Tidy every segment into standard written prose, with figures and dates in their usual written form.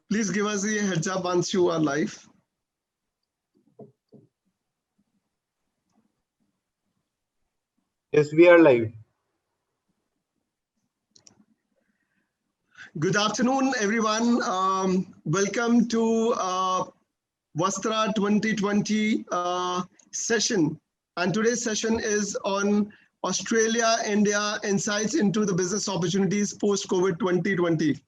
Please give us a heads up once you are live. Yes, we are live. Good afternoon, everyone. Welcome to Vastra 2020 session. And today's session is on Australia, India, insights into the business opportunities post-COVID 2020.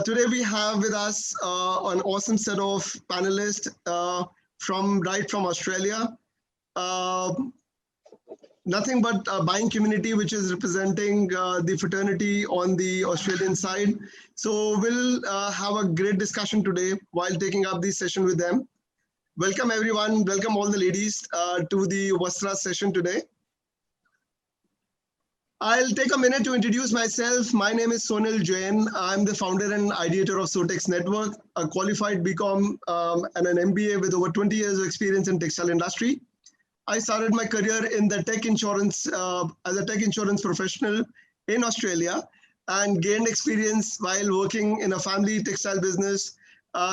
Today we have with us an awesome set of panelists right from Australia. Nothing but a buying community, which is representing the fraternity on the Australian side. So we'll have a great discussion today while taking up this session with them. Welcome everyone, welcome all the ladies to the Vastra session today. I'll take a minute to introduce myself. My name is Sonal Jain. I'm the founder and ideator of Sowtex Network, a qualified BCom and an MBA with over 20 years of experience in textile industry. I started my career in the tech insurance as a tech insurance professional in Australia and gained experience while working in a family textile business,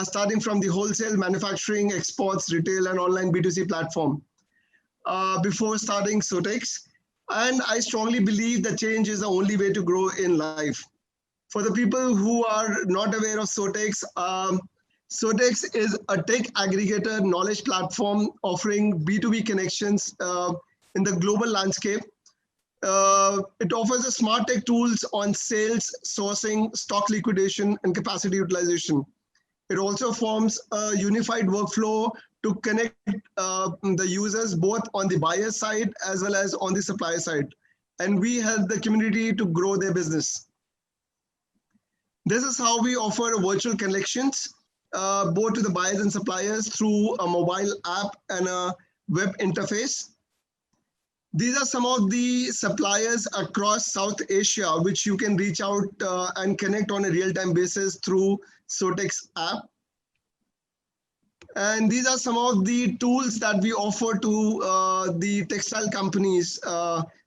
starting from the wholesale, manufacturing, exports, retail, and online B2C platform before starting Sowtex. And I strongly believe that change is the only way to grow in life. For the people who are not aware of Sowtex, Sowtex is a tech aggregator knowledge platform offering B2B connections in the global landscape. It offers a smart tech tools on sales, sourcing, stock liquidation, and capacity utilization. It also forms a unified workflow to connect the users both on the buyer side as well as on the supplier side. And we help the community to grow their business. This is how we offer virtual connections both to the buyers and suppliers through a mobile app and a web interface. These are some of the suppliers across South Asia, which you can reach out and connect on a real-time basis through Sowtex app. And these are some of the tools that we offer to the textile companies.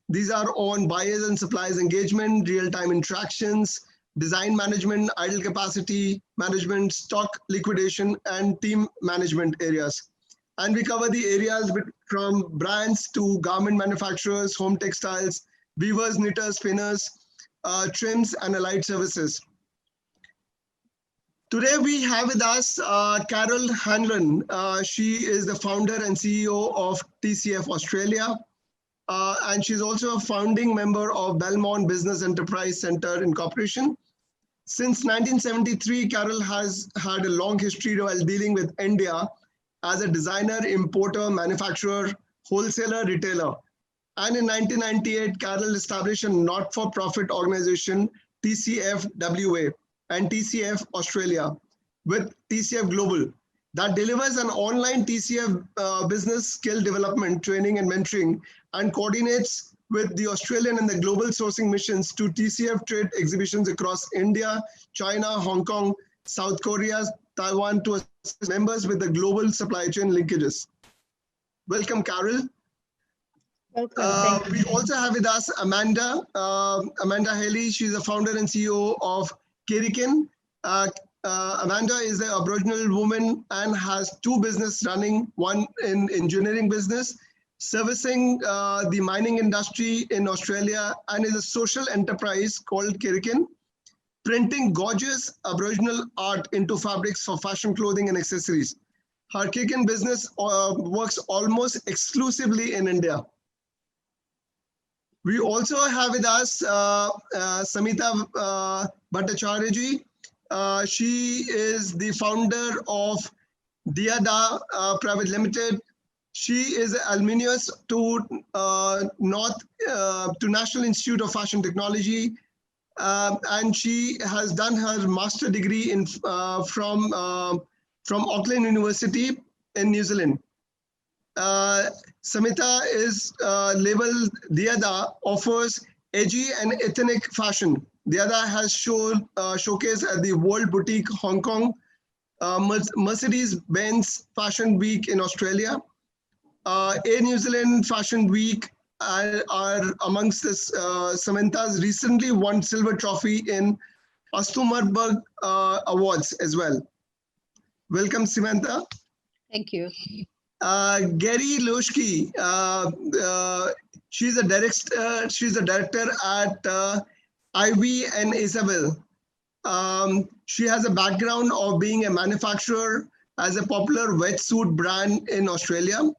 These are on buyers and suppliers engagement, real-time interactions, design management, idle capacity management, stock liquidation, and team management areas. And we cover the areas from brands to garment manufacturers, home textiles, weavers, knitters, spinners, trims, and allied services. Today we have with us Carol Hanlon. She is the founder and CEO of TCF Australia. And she's also a founding member of Belmont Business Enterprise Center Incorporation. Since 1973, Carol has had a long history while dealing with India as a designer, importer, manufacturer, wholesaler, retailer. And in 1998, Carol established a not-for-profit organization, TCF WA and TCF Australia with TCF Global that delivers an online TCF business skill development, training and mentoring, and coordinates with the Australian and the global sourcing missions to TCF trade exhibitions across India, China, Hong Kong, South Korea, Taiwan to assist members with the global supply chain linkages. Welcome, Carol. Welcome. We also have with us Amanda Haley. She's the founder and CEO of Kerikin. Amanda is an Aboriginal woman and has two businesses running, one in engineering business, servicing the mining industry in Australia, and is a social enterprise called Kerikin, printing gorgeous Aboriginal art into fabrics for fashion clothing and accessories. Her Kerikin business works almost exclusively in India. We also have with us Samita Bhattacharya. She is the founder of Diada Private Limited. She is alumnus to National Institute of Fashion Technology, and she has done her master degree in from Auckland University in New Zealand. Samita is labeled Diada offers edgy and ethnic fashion. Diada has showcased at the World Boutique Hong Kong, Mercedes-Benz Fashion Week in Australia, Air New Zealand Fashion Week are amongst this. Samantha's recently won silver trophy in Astumarbug Awards as well. Welcome, Samantha. Thank you. Gary Loshki, she's a director at Ivy and Isabel. She has a background of being a manufacturer as a popular wetsuit brand in Australia,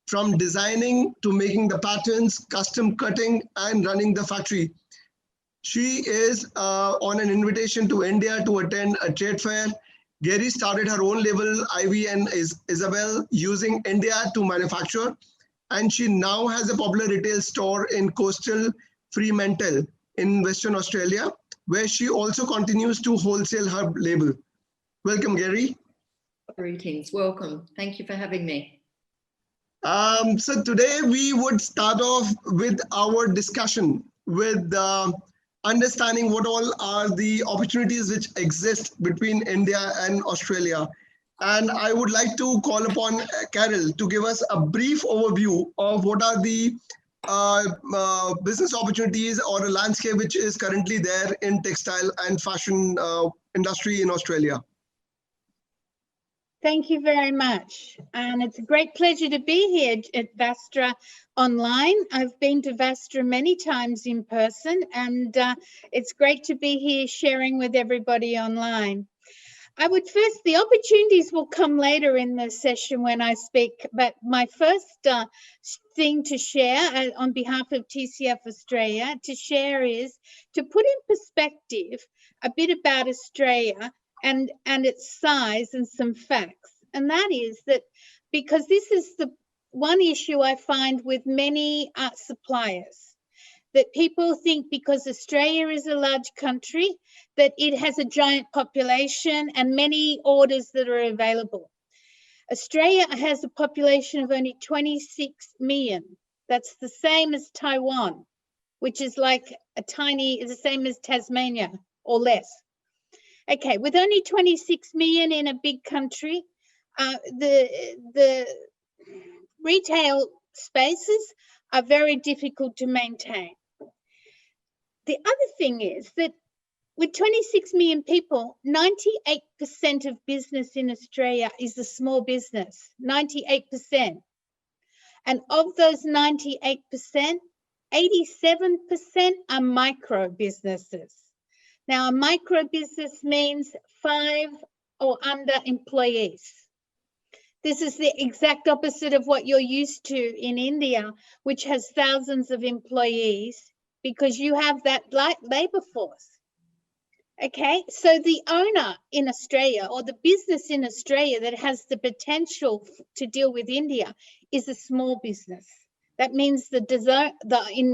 from designing to making the patterns, custom cutting, and running the factory. She is on an invitation to India to attend a trade fair. Gary started her own label, Ivy and Isabel, using India to manufacture, and she now has a popular retail store in coastal Fremantle in Western Australia, where she also continues to wholesale her label. Welcome, Gary. Greetings, welcome. Thank you for having me. So today we would start off with our discussion with understanding what all are the opportunities which exist between India and Australia. And I would like to call upon Carol to give us a brief overview of what are the business opportunities or a landscape which is currently there in textile and fashion industry in Australia. Thank you very much. And it's a great pleasure to be here at Vastra online. I've been to Vastra many times in person, and it's great to be here sharing with everybody online. The opportunities will come later in the session when I speak, but my first thing to share on behalf of TCF Australia to share is to put in perspective a bit about Australia and its size and some facts. And that is that because this is the one issue I find with many suppliers, that people think because Australia is a large country, that it has a giant population and many orders that are available. Australia has a population of only 26 million. That's the same as Taiwan, which is like the same as Tasmania or less. Okay, with only 26 million in a big country, the retail spaces are very difficult to maintain. The other thing is that with 26 million people, 98% of business in Australia is a small business, 98%. And of those 98%, 87% are micro businesses. Now, a micro business means 5 or under employees. This is the exact opposite of what you're used to in India, which has thousands of employees, because you have that labor force. Okay, so the owner in Australia or the business in Australia that has the potential to deal with India is a small business. That means in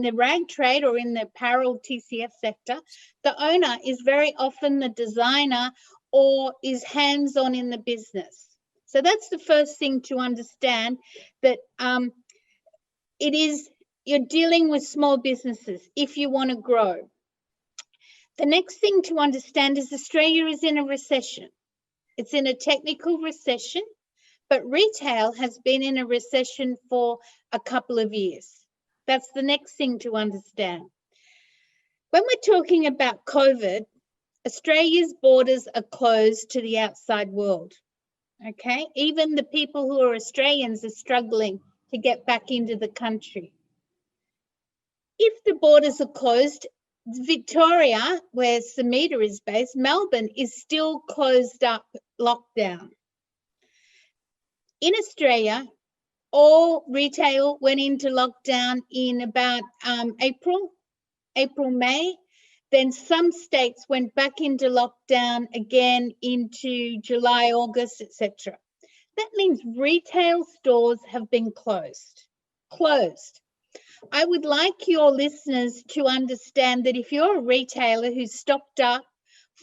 the rag trade or in the apparel TCF sector, the owner is very often the designer or is hands-on in the business. So that's the first thing to understand, that you're dealing with small businesses if you want to grow. The next thing to understand is Australia is in a recession. It's in a technical recession, but retail has been in a recession for a couple of years. That's the next thing to understand. When we're talking about COVID, Australia's borders are closed to the outside world. Okay, even the people who are Australians are struggling to get back into the country. If the borders are closed, Victoria, where Samita is based, Melbourne is still closed up, lockdown. In Australia, all retail went into lockdown in about April, May. Then some states went back into lockdown again into July, August, etc. That means retail stores have been closed. I would like your listeners to understand that if you're a retailer who's stocked up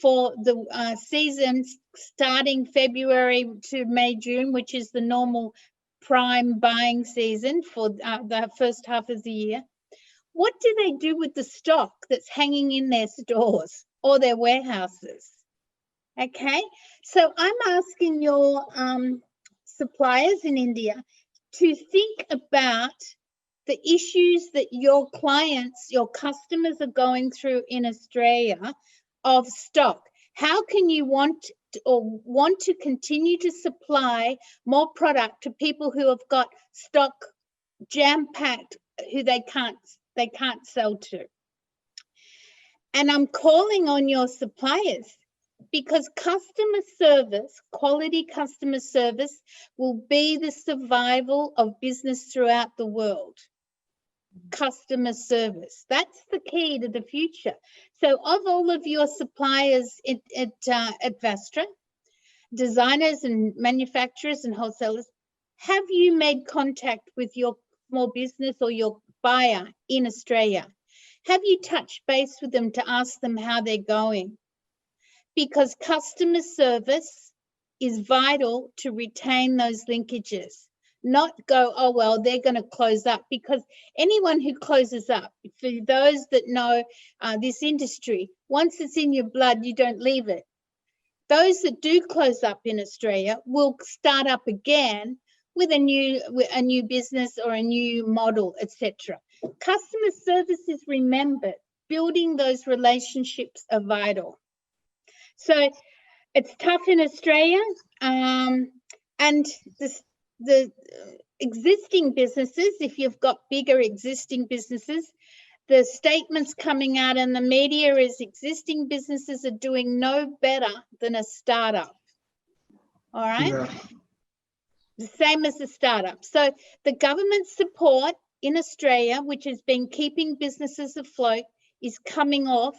for the season starting February to May, June, which is the normal prime buying season for the first half of the year, what do they do with the stock that's hanging in their stores or their warehouses? Okay, so I'm asking your suppliers in India to think about the issues that your clients, your customers are going through in Australia of stock. How can you want to continue to supply more product to people who have got stock jam-packed who they can't sell to? And I'm calling on your suppliers, because customer service, quality customer service, will be the survival of business throughout the world. Customer service, that's the key to the future. So of all of your suppliers at Vastra, designers and manufacturers and wholesalers, have you made contact with your small business or your buyer in Australia? Have you touched base with them to ask them how they're going? Because customer service is vital to retain those linkages, not go, oh, well, they're going to close up. Because anyone who closes up, for those that know this industry, once it's in your blood, you don't leave it. Those that do close up in Australia will start up again with a new business or a new model, etc. Customer service is remembered. Building those relationships are vital. So it's tough in Australia, and the existing businesses, if you've got bigger existing businesses, the statements coming out in the media is existing businesses are doing no better than a startup. All right? Yeah. The same as a startup. So the government support in Australia, which has been keeping businesses afloat, is coming off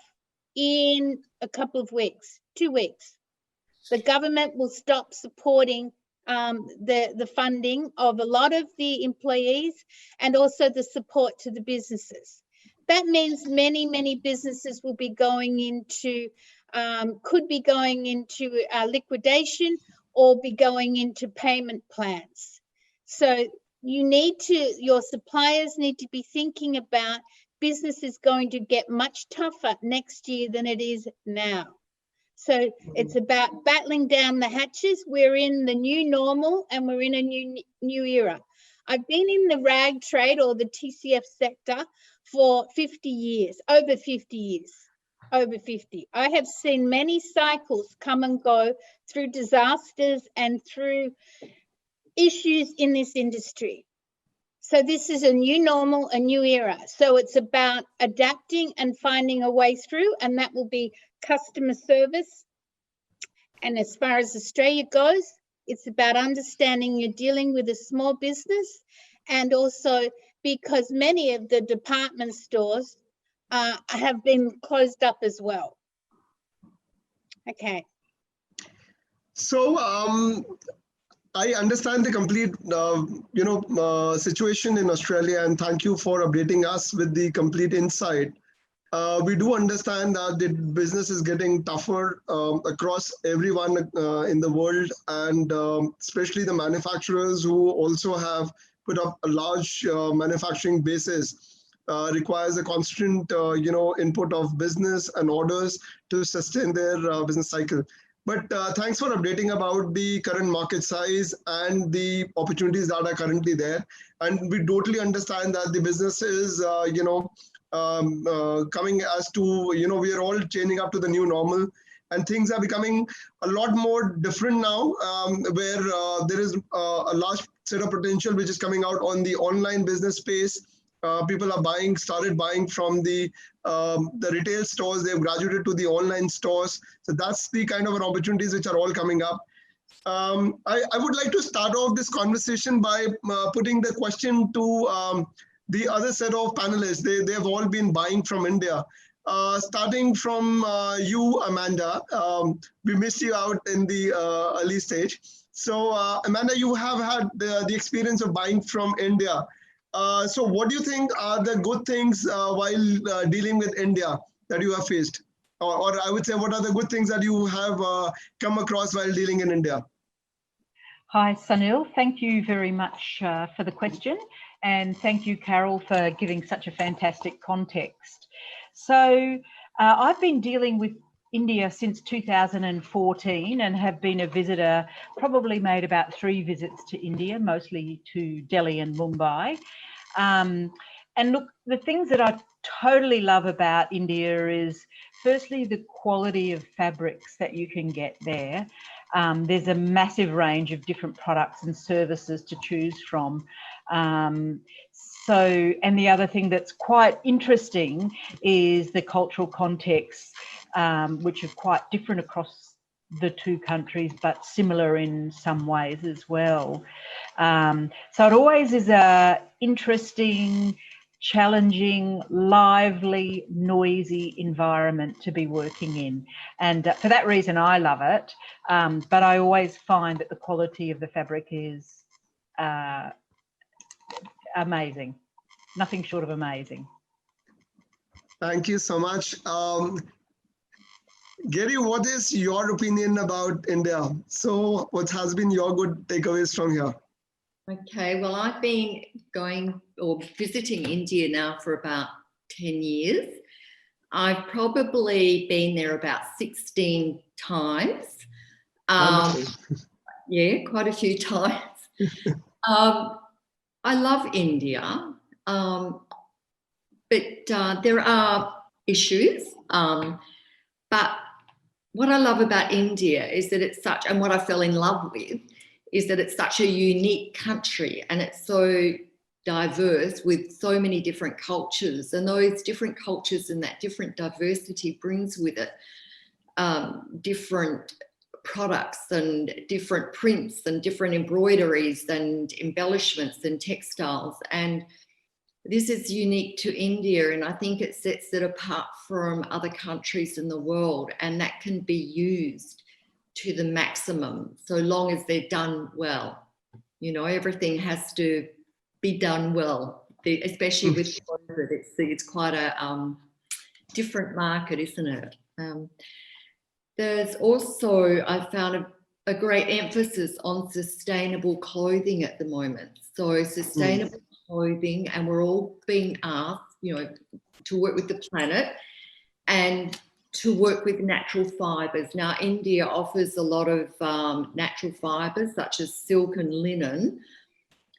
in a couple of weeks, 2 weeks. The government will stop supporting the funding of a lot of the employees and also the support to the businesses. That means many, many businesses will be going into, could be going into liquidation or be going into payment plans. So your suppliers need to be thinking about business is going to get much tougher next year than it is now. So it's about battling down the hatches. We're in the new normal and we're in a new era. I've been in the rag trade or the TCF sector for 50 years, over 50 years, over 50. I have seen many cycles come and go through disasters and through issues in this industry. So this is a new normal, a new era. So it's about adapting and finding a way through, and that will be customer service. And as far as Australia goes, it's about understanding you're dealing with a small business, and also because many of the department stores have been closed up as well. Okay. So I understand the complete, situation in Australia, and thank you for updating us with the complete insight. We do understand that the business is getting tougher across everyone in the world, and especially the manufacturers who also have put up a large manufacturing basis requires a constant, input of business and orders to sustain their business cycle. But thanks for updating about the current market size and the opportunities that are currently there. And we totally understand that the business is, coming as to, we are all changing up to the new normal, and things are becoming a lot more different now, where there is a large set of potential which is coming out on the online business space. People are started buying from the retail stores. They've graduated to the online stores. So that's the kind of opportunities which are all coming up. I would like to start off this conversation by putting the question to the other set of panelists. They have all been buying from India. Starting from you, Amanda, we missed you out in the early stage. So Amanda, you have had the experience of buying from India. So what do you think are the good things while dealing with India that you have faced? Or I would say, what are the good things that you have come across while dealing in India? Hi, Sunil. Thank you very much for the question. And thank you, Carol, for giving such a fantastic context. So I've been dealing with India since 2014 and have been a visitor, probably made about 3 visits to India, mostly to Delhi and Mumbai. And look, the things that I totally love about India is firstly, the quality of fabrics that you can get there. There's a massive range of different products and services to choose from. And the other thing that's quite interesting is the cultural contexts, which are quite different across the two countries, but similar in some ways as well. So it always is a interesting, challenging, lively, noisy environment to be working in. And for that reason, I love it. But I always find that the quality of the fabric is amazing. Nothing short of amazing. Thank you so much. Gary, what is your opinion about India? So what has been your good takeaways from here? Okay, well, I've been going or visiting India now for about 10 years. I've probably been there about 16 times. Yeah, quite a few times. I love India, but there are issues. But what I love about India is that it's such, and what I fell in love with, is that it's such a unique country and it's so diverse with so many different cultures, and those different cultures and that different diversity brings with it different products and different prints and different embroideries and embellishments and textiles. And this is unique to India, and I think it sets it apart from other countries in the world, and that can be used to the maximum so long as they're done well. You know, everything has to be done well, especially with it's quite a different market, isn't it? There's also, I found a great emphasis on sustainable clothing at the moment. So sustainable clothing, and we're all being asked, you know, to work with the planet and to work with natural fibres. Now, India offers a lot of natural fibres such as silk and linen,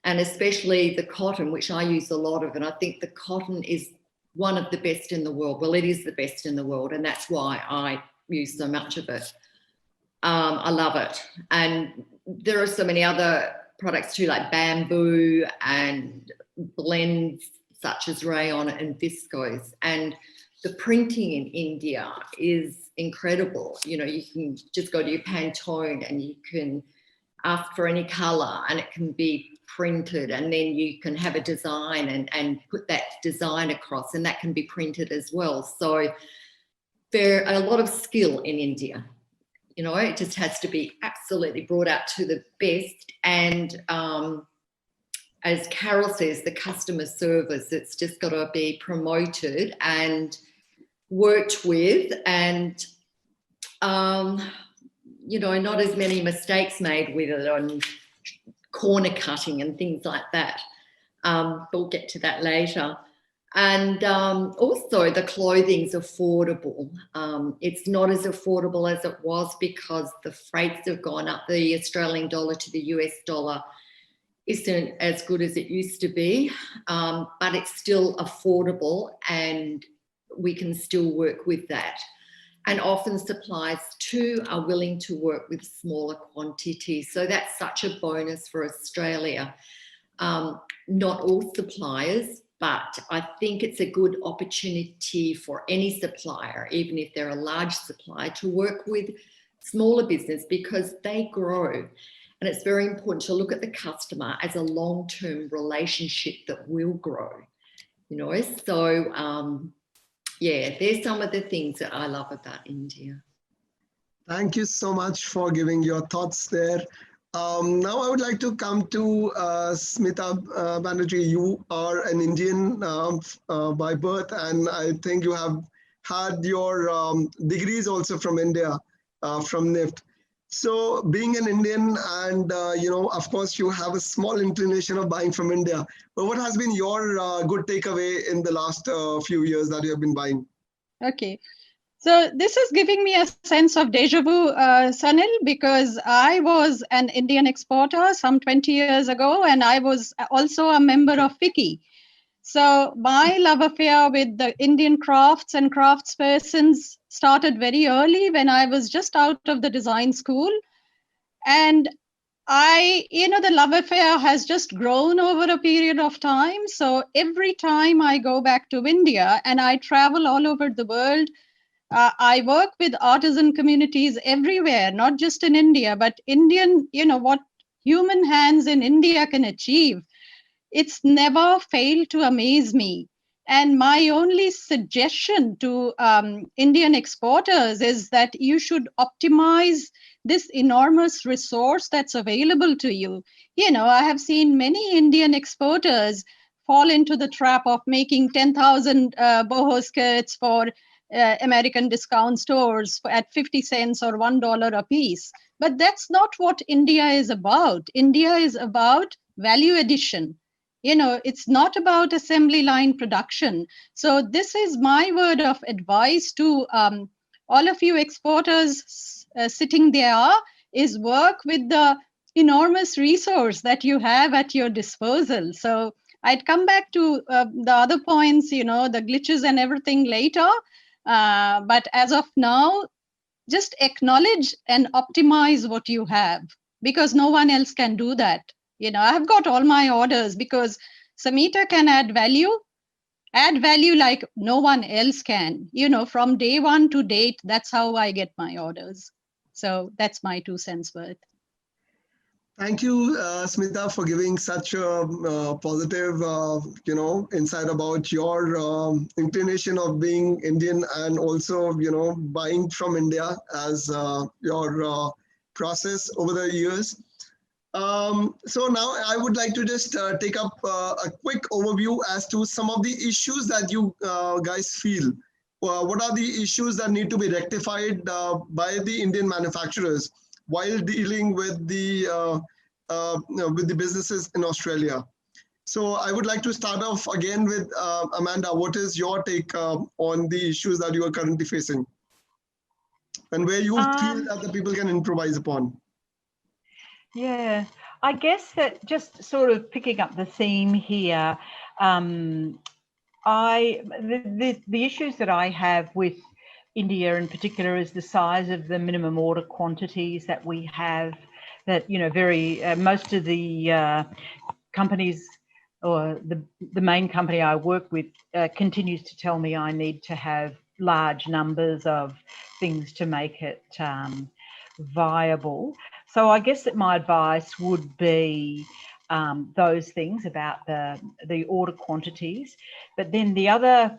and especially the cotton, which I use a lot of, and I think the cotton is one of the best in the world. Well, it is the best in the world, and that's why I use so much of it. I love it. And there are so many other products too, like bamboo and blends such as rayon and viscose. And the printing in India is incredible. You know, you can just go to your Pantone and you can ask for any color and it can be printed, and then you can have a design and put that design across, and that can be printed as well. So there are a lot of skill in India. You know, it just has to be absolutely brought out to the best. And as Carol says, the customer service, it's just got to be promoted and worked with, and you know, not as many mistakes made with it on corner cutting and things like that. But we'll get to that later. And also the clothing's affordable. It's not as affordable as it was because the freights have gone up. The Australian dollar to the US dollar isn't as good as it used to be, but it's still affordable and we can still work with that. And often suppliers too are willing to work with smaller quantities. So that's such a bonus for Australia. Not all suppliers, but I think it's a good opportunity for any supplier, even if they're a large supplier, to work with smaller business because they grow. And it's very important to look at the customer as a long-term relationship that will grow, you know. So, yeah, there's some of the things that I love about India. Thank you so much for giving your thoughts there. Now I would like to come to Smita Banerjee. You are an Indian by birth, and I think you have had your degrees also from India, from NIFT. So being an Indian and, you know, of course, you have a small inclination of buying from India. But what has been your good takeaway in the last few years that you have been buying? Okay. So this is giving me a sense of deja vu, Sunil, because I was an Indian exporter some 20 years ago, and I was also a member of FICCI. So my love affair with the Indian crafts and craftspersons started very early when I was just out of the design school. And the love affair has just grown over a period of time. So every time I go back to India and I travel all over the world, I work with artisan communities everywhere, not just in India, but what human hands in India can achieve. It's never failed to amaze me. And my only suggestion to Indian exporters is that you should optimize this enormous resource that's available to you. I have seen many Indian exporters fall into the trap of making 10,000 boho skirts for American discount stores at 50 cents or $1 a piece. But that's not what India is about. India is about value addition. It's not about assembly line production. So this is my word of advice to all of you exporters sitting there, is work with the enormous resource that you have at your disposal. So I'd come back to the other points, the glitches and everything later. But as of now, just acknowledge and optimize what you have, because no one else can do that. I've got all my orders because Samita can add value like no one else can. From day one to date, that's how I get my orders. So that's my 2 cents worth. Thank you, Smita, for giving such a positive, insight about your inclination of being Indian and also, buying from India as your process over the years. So now I would like to just take up a quick overview as to some of the issues that you guys feel. What are the issues that need to be rectified by the Indian manufacturers while dealing with the businesses in Australia? So I would like to start off again with Amanda. What is your take on the issues that you are currently facing, and where you feel that the people can improvise upon? Yeah, I guess that just sort of picking up the theme here, the issues that I have with India in particular is the size of the minimum order quantities that we have. That most of the companies, or the main company I work with, continues to tell me I need to have large numbers of things to make it viable. So I guess that my advice would be those things about the order quantities. But then the other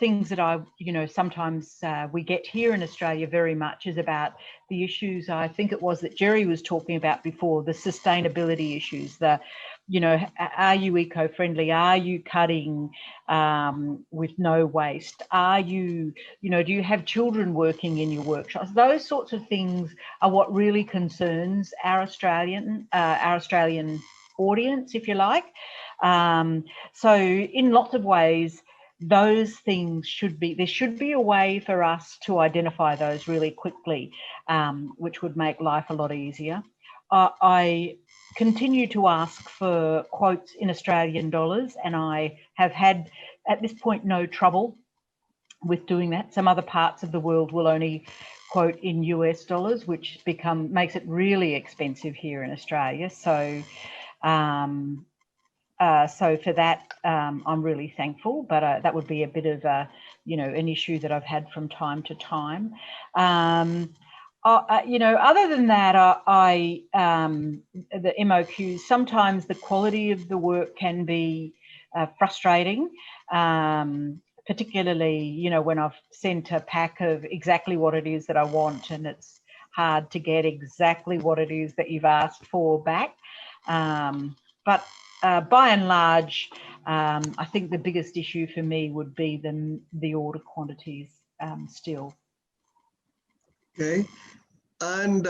things that I sometimes we get here in Australia very much is about the issues, I think it was that Jerry was talking about before, the sustainability issues. Are you eco-friendly? Are you cutting with no waste? Are you, do you have children working in your workshops? Those sorts of things are what really concerns our Australian audience, if you like. So in lots of ways, those things there should be a way for us to identify those really quickly, which would make life a lot easier. I continue to ask for quotes in Australian dollars, and I have had at this point no trouble with doing that. Some other parts of the world will only quote in US dollars, which makes it really expensive here in Australia. So so for that, I'm really thankful, but that would be a bit of an issue that I've had from time to time. Other than that, the MOQs, sometimes the quality of the work can be frustrating, particularly, when I've sent a pack of exactly what it is that I want, and it's hard to get exactly what it is that you've asked for back. But by and large, I think the biggest issue for me would be the order quantities still. Okay. And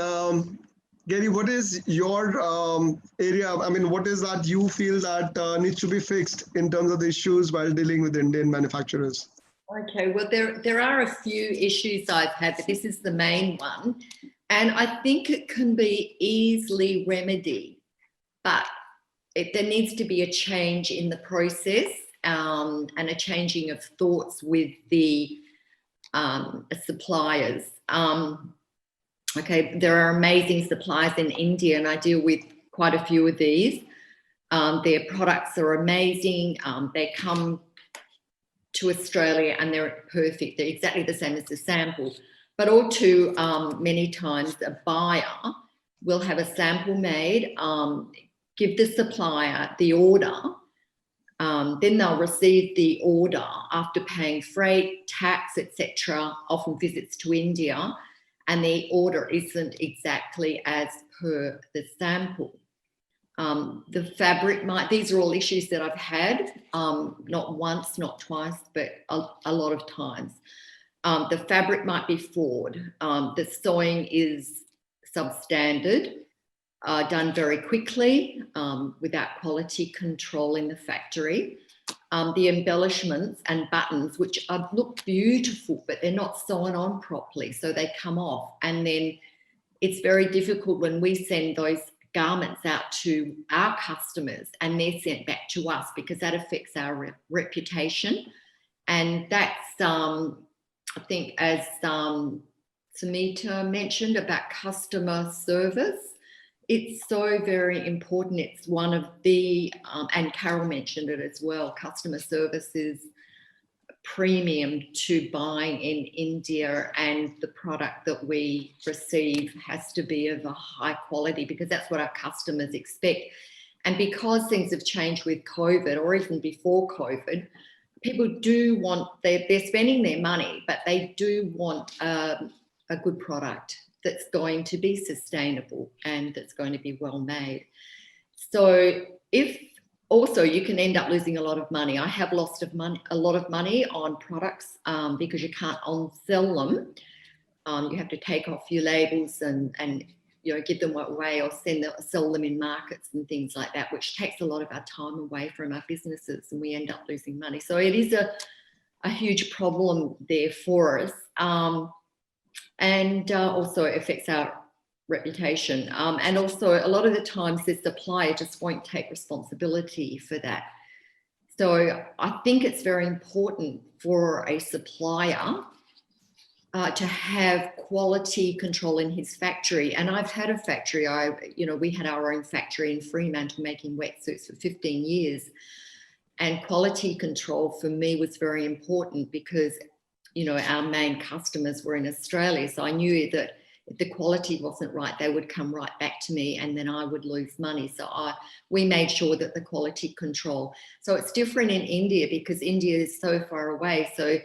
Gary, what is your area? I mean, what is that you feel that needs to be fixed in terms of the issues while dealing with Indian manufacturers? Okay, well, there are a few issues I've had, but this is the main one. And I think it can be easily remedied, but there needs to be a change in the process and a changing of thoughts with the suppliers. Okay, there are amazing suppliers in India, and I deal with quite a few of these. Their products are amazing. They come to Australia and they're perfect. They're exactly the same as the sample. But all too many times a buyer will have a sample made, give the supplier the order, then they'll receive the order after paying freight, tax, etc., often visits to India, and the order isn't exactly as per the sample. The fabric these are all issues that I've had, not once, not twice, but a lot of times. The fabric might be flawed. The sewing is substandard, done very quickly, without quality control in the factory. The embellishments and buttons, which look beautiful, but they're not sewn on properly, so they come off. And then it's very difficult when we send those garments out to our customers and they're sent back to us, because that affects our reputation. And that's, I think, as Sumita mentioned about customer service, it's so very important. It's one of the, and Carol mentioned it as well, customer service is premium to buying in India, and the product that we receive has to be of a high quality, because that's what our customers expect. And because things have changed with COVID, or even before COVID, people do want, they're spending their money, but they do want a good product that's going to be sustainable and that's going to be well made. So if also you can end up losing a lot of money. I have lost a lot of money on products because you can't on-sell them. You have to take off your labels and you know, give them away or sell them in markets and things like that, which takes a lot of our time away from our businesses, and we end up losing money. So it is a huge problem there for us, and also affects our reputation. And also a lot of the times the supplier just won't take responsibility for that. So I think it's very important for a supplier to have quality control in his factory. And I've had a factory, we had our own factory in Fremantle making wetsuits for 15 years. And quality control for me was very important because, you know, our main customers were in Australia. So I knew that if the quality wasn't right, they would come right back to me and then I would lose money. So we made sure that the quality control. So it's different in India because India is so far away. So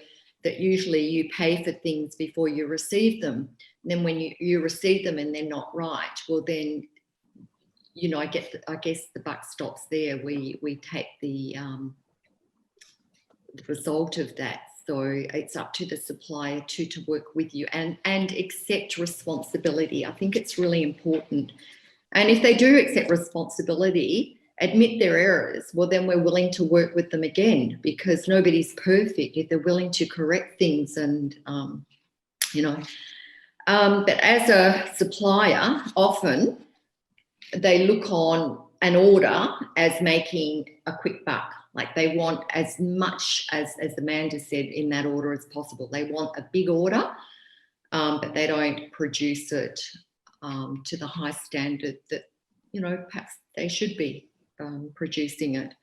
that usually you pay for things before you receive them. And then when you receive them and they're not right, well then, you know, I guess the buck stops there. We take the result of that. So it's up to the supplier to work with you and accept responsibility. I think it's really important. And if they do accept responsibility, admit their errors, well, then we're willing to work with them again, because nobody's perfect. If they're willing to correct things and, but as a supplier, often they look on an order as making a quick buck. Like they want as much as Amanda said in that order as possible. They want a big order, but they don't produce it to the high standard that, you know, perhaps they should be producing it.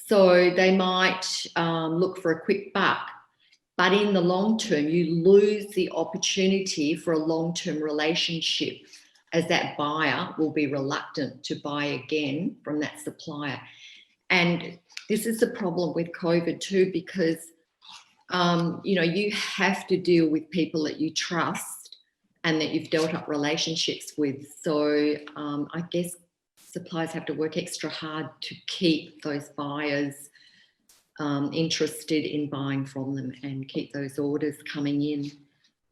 So they might look for a quick buck, but in the long term, you lose the opportunity for a long-term relationship, as that buyer will be reluctant to buy again from that supplier. And this is the problem with COVID too, because, you have to deal with people that you trust and that you've dealt up relationships with. So I guess suppliers have to work extra hard to keep those buyers interested in buying from them and keep those orders coming in.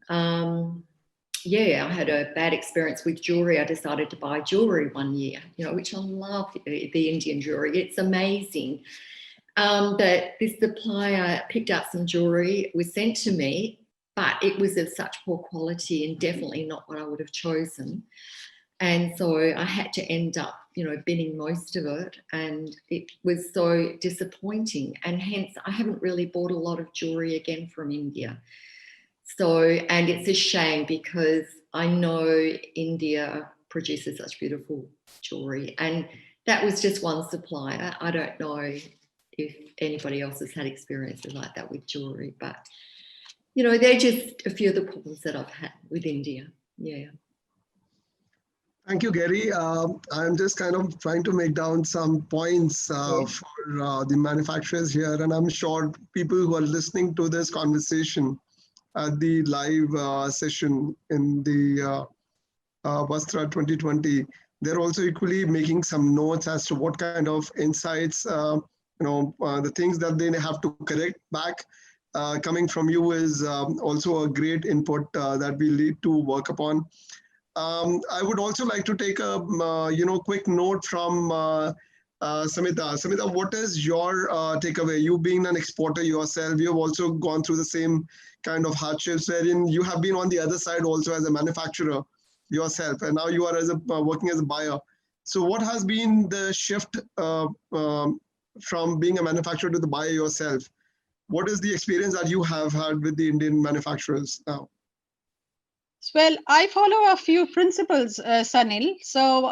I had a bad experience with jewelry. I decided to buy jewelry one year, which I love, the Indian jewelry. It's amazing. But this supplier picked up some jewelry, was sent to me, but it was of such poor quality and definitely not what I would have chosen. And so I had to end up, binning most of it. And it was so disappointing. And hence I haven't really bought a lot of jewelry again from India. So, and it's a shame because I know India produces such beautiful jewelry, and that was just one supplier. I don't know if anybody else has had experiences like that with jewelry, but you know, they're just a few of the problems that I've had with India. Yeah. Thank you, Gary. I'm just kind of trying to make down some points for the manufacturers here, and I'm sure people who are listening to this conversation at the live session in the Vastra 2020, they're also equally making some notes as to what kind of insights, the things that they have to correct back. Coming from you is also a great input that we need to work upon. I would also like to take a quick note from Samita. Samita, what is your takeaway? You being an exporter yourself, you have also gone through the same kind of hardships wherein you have been on the other side also as a manufacturer yourself, and now you are as a working as a buyer. So what has been the shift from being a manufacturer to the buyer yourself? What is the experience that you have had with the Indian manufacturers now? Well, I follow a few principles, Sanil. So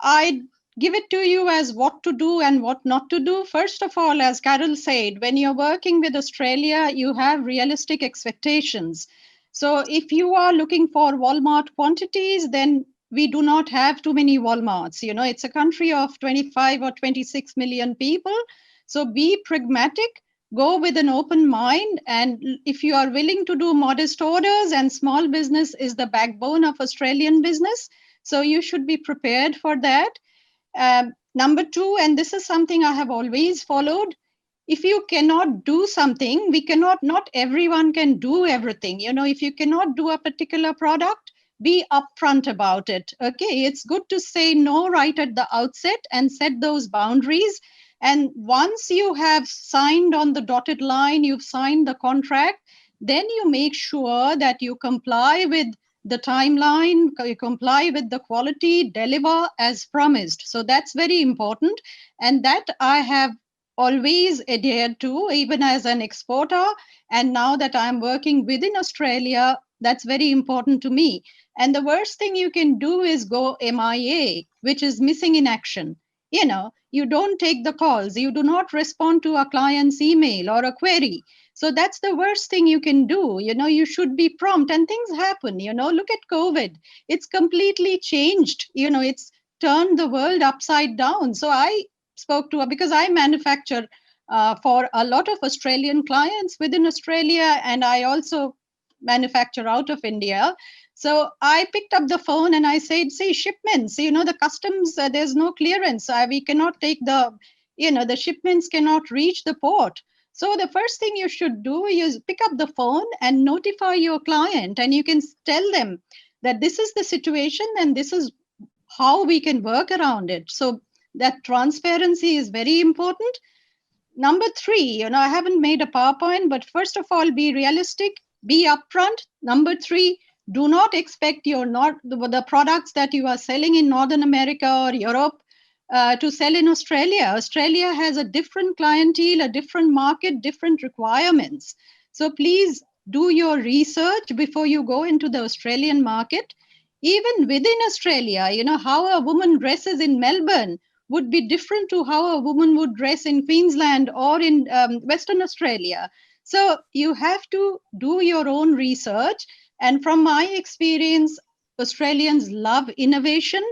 I give it to you as what to do and what not to do. First of all, as Carol said, when you're working with Australia, you have realistic expectations. So if you are looking for Walmart quantities, then we do not have too many Walmarts. You know, it's a country of 25 or 26 million people. So be pragmatic. Go with an open mind, and if you are willing to do modest orders, and small business is the backbone of Australian business, so you should be prepared for that. Number two, and this is something I have always followed, if you cannot do something, not everyone can do everything. You know, if you cannot do a particular product, be upfront about it. Okay, it's good to say no right at the outset and set those boundaries. And once you have signed on the dotted line, you've signed the contract, then you make sure that you comply with the timeline, you comply with the quality, deliver as promised. So that's very important. And that I have always adhered to, even as an exporter. And now that I'm working within Australia, that's very important to me. And the worst thing you can do is go MIA, which is missing in action. You know, you don't take the calls, you do not respond to a client's email or a query. So that's the worst thing you can do. You know, you should be prompt, and things happen. You know, look at COVID. It's completely changed. You know, it's turned the world upside down. So I spoke to her because I manufacture for a lot of Australian clients within Australia, and I also manufacture out of India. So I picked up the phone and I said, see, shipments, you know, the customs, there's no clearance. We cannot take the, you know, the shipments cannot reach the port. So the first thing you should do is pick up the phone and notify your client, and you can tell them that this is the situation and this is how we can work around it. So that transparency is very important. Number three, you know, I haven't made a PowerPoint, but first of all, be realistic, be upfront. Number three, do not expect the products that you are selling in Northern America or Europe to sell in Australia. Australia has a different clientele, a different market, different requirements. So please do your research before you go into the Australian market. Even within Australia, you know, how a woman dresses in Melbourne would be different to how a woman would dress in Queensland or in Western Australia. So you have to do your own research. And from my experience, Australians love innovation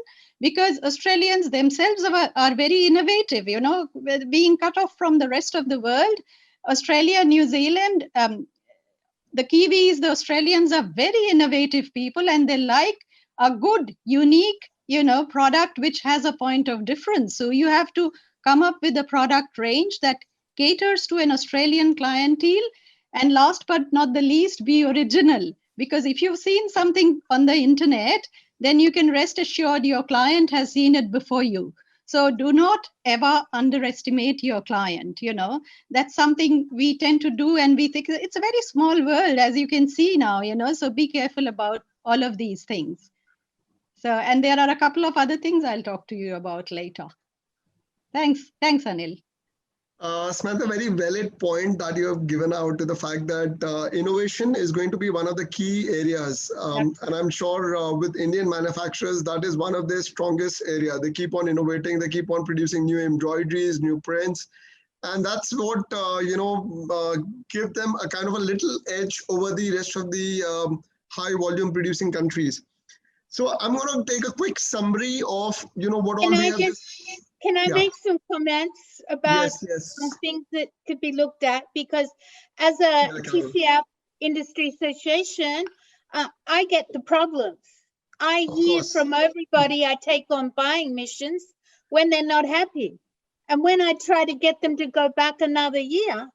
because Australians themselves are very innovative, you know, being cut off from the rest of the world. Australia, New Zealand, the Kiwis, the Australians are very innovative people, and they like a good, unique, you know, product which has a point of difference. So you have to come up with a product range that caters to an Australian clientele. And last but not the least, be original. Because if you've seen something on the internet, then you can rest assured your client has seen it before you. So do not ever underestimate your client. You know, that's something we tend to do, and we think it's a very small world, as you can see now, you know, so be careful about all of these things. So, and there are a couple of other things I'll talk to you about later. Thanks, Anil. Samantha, very valid point that you have given out to the fact that innovation is going to be one of the key areas. And I'm sure with Indian manufacturers, that is one of their strongest area. They keep on innovating, they keep on producing new embroideries, new prints. And that's what, give them a kind of a little edge over the rest of the high volume producing countries. So I'm going to take a quick summary of, what all we have. Can I Yeah. make some comments about some things that could be looked at? Because as a TCF Industry Association, I get the problems. I hear from everybody I take on buying missions when they're not happy. And when I try to get them to go back another year,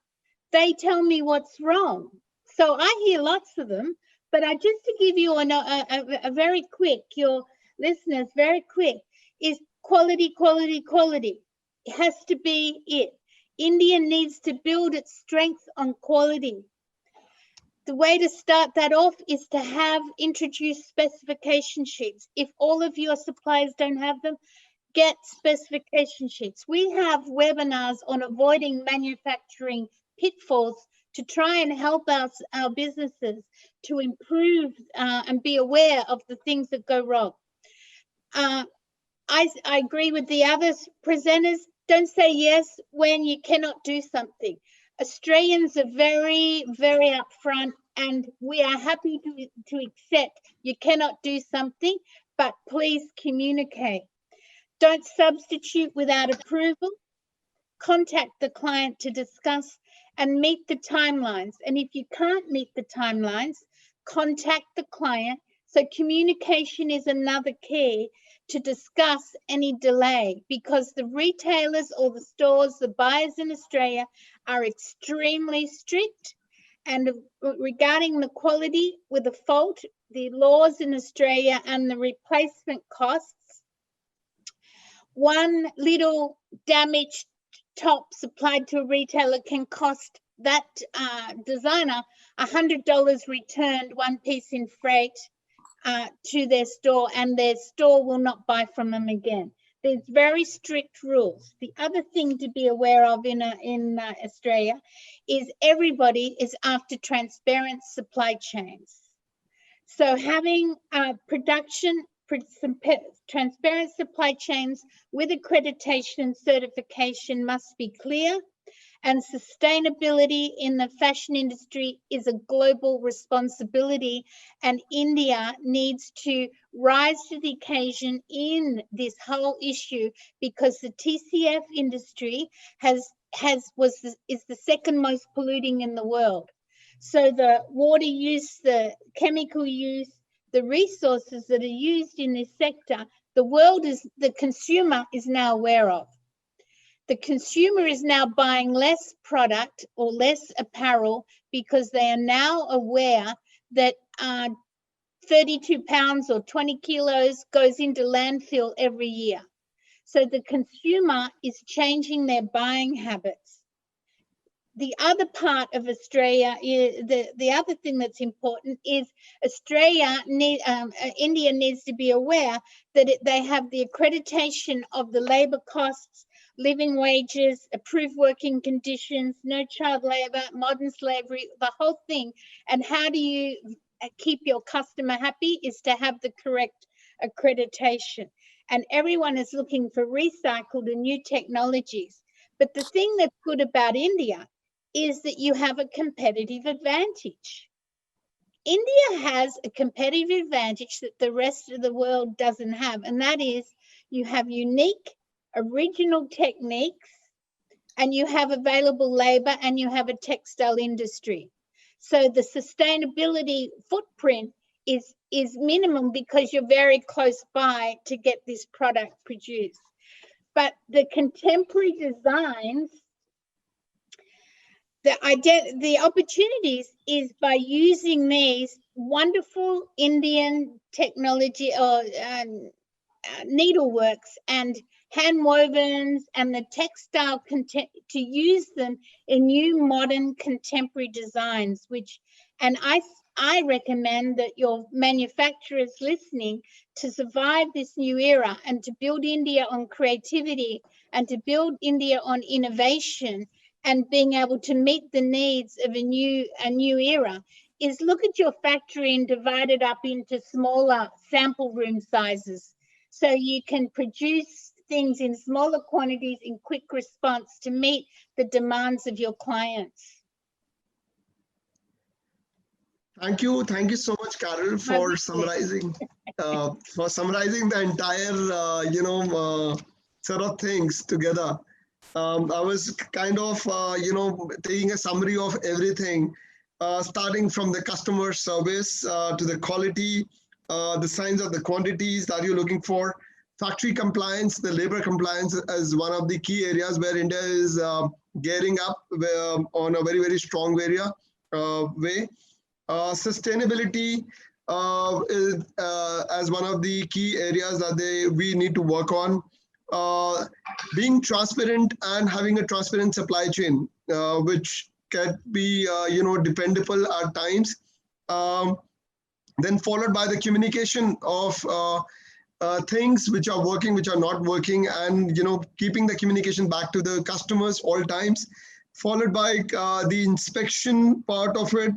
they tell me what's wrong. So I hear lots of them, but just to give you a very quick, your listeners, very quick, is quality, quality, quality. It has to be it. India needs to build its strength on quality. The way to start that off is to have introduced specification sheets. If all of your suppliers don't have them, get specification sheets. We have webinars on avoiding manufacturing pitfalls to try and help our businesses to improve and be aware of the things that go wrong. I agree with the other presenters. Don't say yes when you cannot do something. Australians are very, very upfront, and we are happy to accept you cannot do something, but please communicate. Don't substitute without approval. Contact the client to discuss and meet the timelines. And if you can't meet the timelines, contact the client. So communication is another key to discuss any delay, because the retailers or the stores, the buyers in Australia are extremely strict. And regarding the quality with a fault, the laws in Australia and the replacement costs, one little damaged top supplied to a retailer can cost that designer $100 returned, one piece in freight to their store, and their store will not buy from them again. There's very strict rules. The other thing to be aware of in Australia is everybody is after transparent supply chains. So having transparent supply chains with accreditation certification must be clear, and sustainability in the fashion industry is a global responsibility, and India needs to rise to the occasion in this whole issue, because the TCF industry is the second most polluting in the world. So the water use, the chemical use, the resources that are used in this sector, the consumer is now aware of. The consumer is now buying less product or less apparel because they are now aware that 32 pounds or 20 kilos goes into landfill every year. So the consumer is changing their buying habits. The other part of Australia is the other thing that's important is India needs to be aware that they have the accreditation of the labor costs, living wages, approved working conditions, no child labor, modern slavery, the whole thing. And how do you keep your customer happy is to have the correct accreditation. And everyone is looking for recycled and new technologies. But the thing that's good about India is that you have a competitive advantage. India has a competitive advantage that the rest of the world doesn't have, and that is you have unique, original techniques, and you have available labor, and you have a textile industry. So the sustainability footprint is minimum because you're very close by to get this product produced. But the contemporary designs, the opportunities is by using these wonderful Indian technology or needleworks and hand wovens and the textile to use them in new modern contemporary designs, and I I recommend that your manufacturers listening, to survive this new era and to build India on creativity and to build India on innovation and being able to meet the needs of a new era, is look at your factory and divide it up into smaller sample room sizes, so you can produce things in smaller quantities in quick response to meet the demands of your clients. Thank you so much, Carol, for summarizing the entire set of things together. I was kind of taking a summary of everything, starting from the customer service to the quality, the signs of the quantities that you're looking for, factory compliance, the labor compliance as one of the key areas where India is gearing up on a very, very strong way. Sustainability is as one of the key areas that we need to work on. Being transparent and having a transparent supply chain, which can be dependable at times. Then followed by the communication of things which are working, which are not working, and keeping the communication back to the customers all times. Followed by the inspection part of it.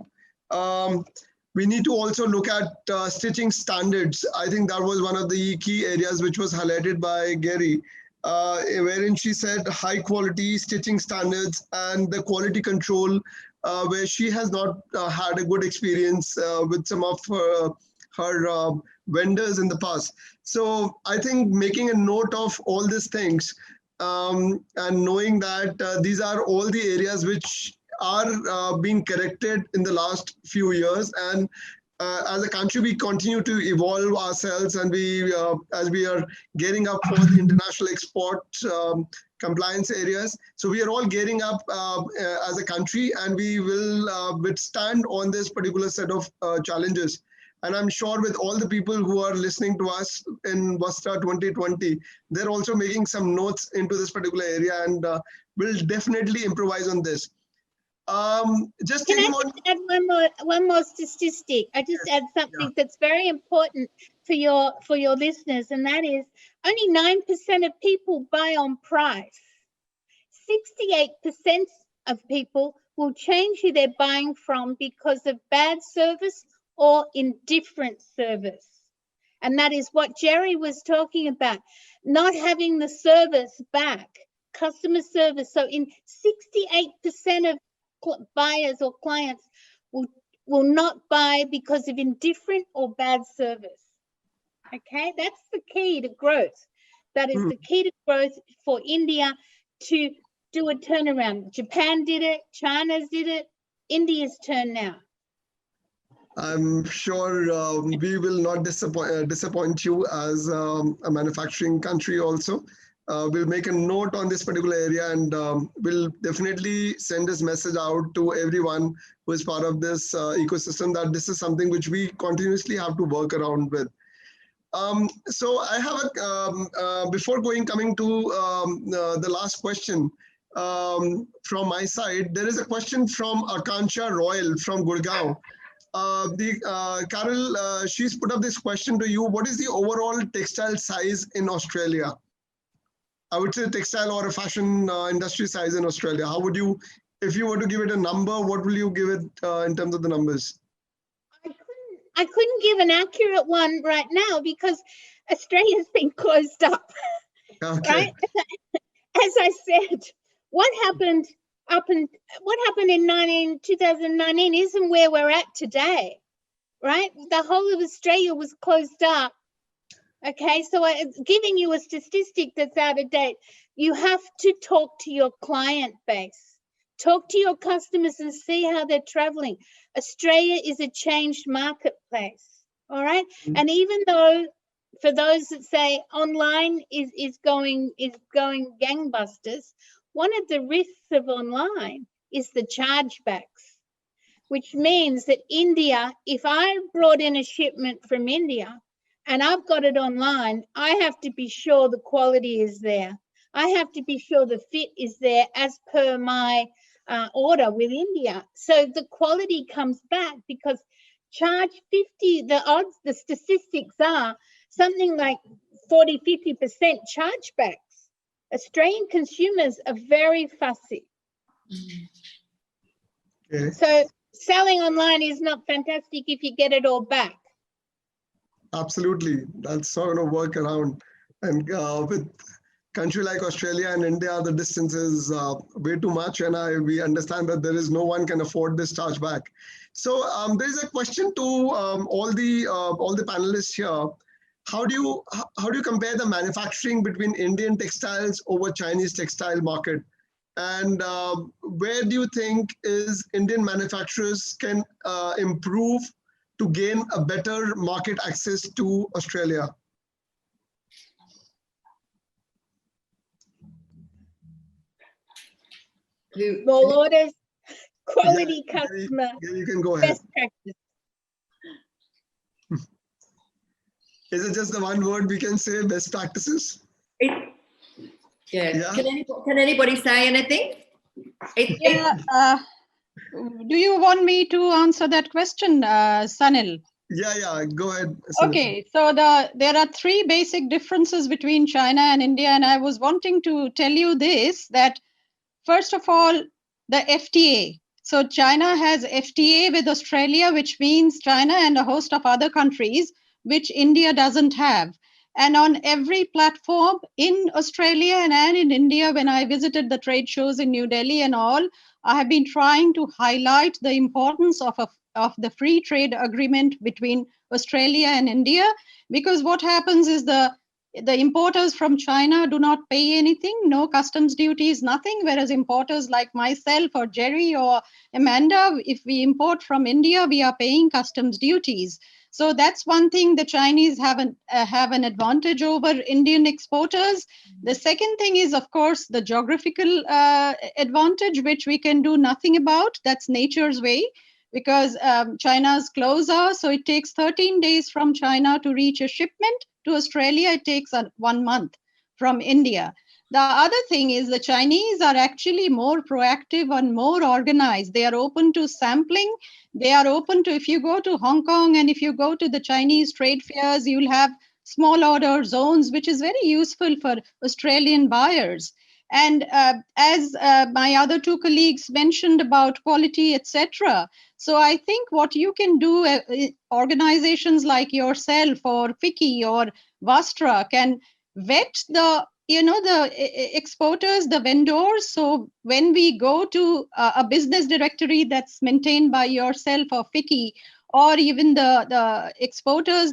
We need to also look at stitching standards. I think that was one of the key areas which was highlighted by Gary, wherein she said high quality stitching standards and the quality control, where she has not had a good experience with some of her vendors in the past. So I think making a note of all these things and knowing that these are all the areas which are being corrected in the last few years, and as a country we continue to evolve ourselves, and as we are gearing up for the international export compliance areas. So we are all gearing up as a country, and we will withstand on this particular set of challenges. And I'm sure with all the people who are listening to us in Vastra 2020, they're also making some notes into this particular area, and will definitely improvise on this. Just Can I just add one more statistic? I just add something that's very important for your listeners, and that is only 9% of people buy on price. 68% of people will change who they're buying from because of bad service or indifferent service. And that is what Jerry was talking about, not having the service back, customer service. So in 68% of buyers or clients will not buy because of indifferent or bad service. Okay, that's the key to growth. That is the key to growth for India to do a turnaround. Japan did it, China's did it, India's turn now. I'm sure we will not disappoint you as a manufacturing country also. We'll make a note on this particular area, and we'll definitely send this message out to everyone who is part of this ecosystem, that this is something which we continuously have to work around with. So I have before coming to the last question from my side, there is a question from Akansha Royal from Gurgaon. Carol, she's put up this question to you. What is the overall textile size in Australia? I would say textile or a fashion industry size in Australia. How would you, if you were to give it a number, what will you give it in terms of the numbers? I couldn't give an accurate one right now because Australia's been closed up. Okay. Right? As I said, what happened in 2019 isn't where we're at today, right? The whole of Australia was closed up. Okay, so I'm giving you a statistic that's out of date. You have to talk to your client base. Talk to your customers and see how they're traveling. Australia is a changed marketplace, all right? And even though for those that say online is going gangbusters, one of the risks of online is the chargebacks, which means that India, if I brought in a shipment from India and I've got it online, I have to be sure the quality is there. I have to be sure the fit is there as per my order with India. So the quality comes back because charge 50, the statistics are something like 40-50% chargebacks. Australian consumers are very fussy. Okay. So selling online is not fantastic if you get it all back. Absolutely. That's not going to work around. And with country like Australia and India, the distance is way too much. And we understand that there is no one can afford this chargeback. So there's a question to all the panelists here. How do you compare the manufacturing between Indian textiles over Chinese textile market? And where do you think is Indian manufacturers can improve to gain a better market access to Australia? More orders, quality customer, you can go ahead. best practice. Is it just the one word we can say, best practices? Yeah. Can anybody say anything? Do you want me to answer that question, Sanil? Yeah, go ahead. Sunil. Okay, so there are three basic differences between China and India, and I was wanting to tell you this, that first of all, the FTA. So China has FTA with Australia, which means China and a host of other countries, which India doesn't have. And on every platform in Australia and in India, when I visited the trade shows in New Delhi and all, I have been trying to highlight the importance of the free trade agreement between Australia and India, because what happens is the importers from China do not pay anything, no customs duties, nothing, whereas importers like myself or Jerry or Amanda, if we import from India, we are paying customs duties. So that's one thing the Chinese have an advantage over Indian exporters. The second thing is, of course, the geographical advantage, which we can do nothing about. That's nature's way, because China's closer, so it takes 13 days from China to reach a shipment. To Australia, it takes 1 month from India. The other thing is the Chinese are actually more proactive and more organized. They are open to sampling. They are open to, if you go to Hong Kong and if you go to the Chinese trade fairs, you'll have small order zones, which is very useful for Australian buyers. And as my other two colleagues mentioned about quality, etc. So I think what you can do, organizations like yourself or FICCI or Vastra can vet the exporters, the vendors. So when we go to a business directory that's maintained by yourself or FICCI, or even the exporters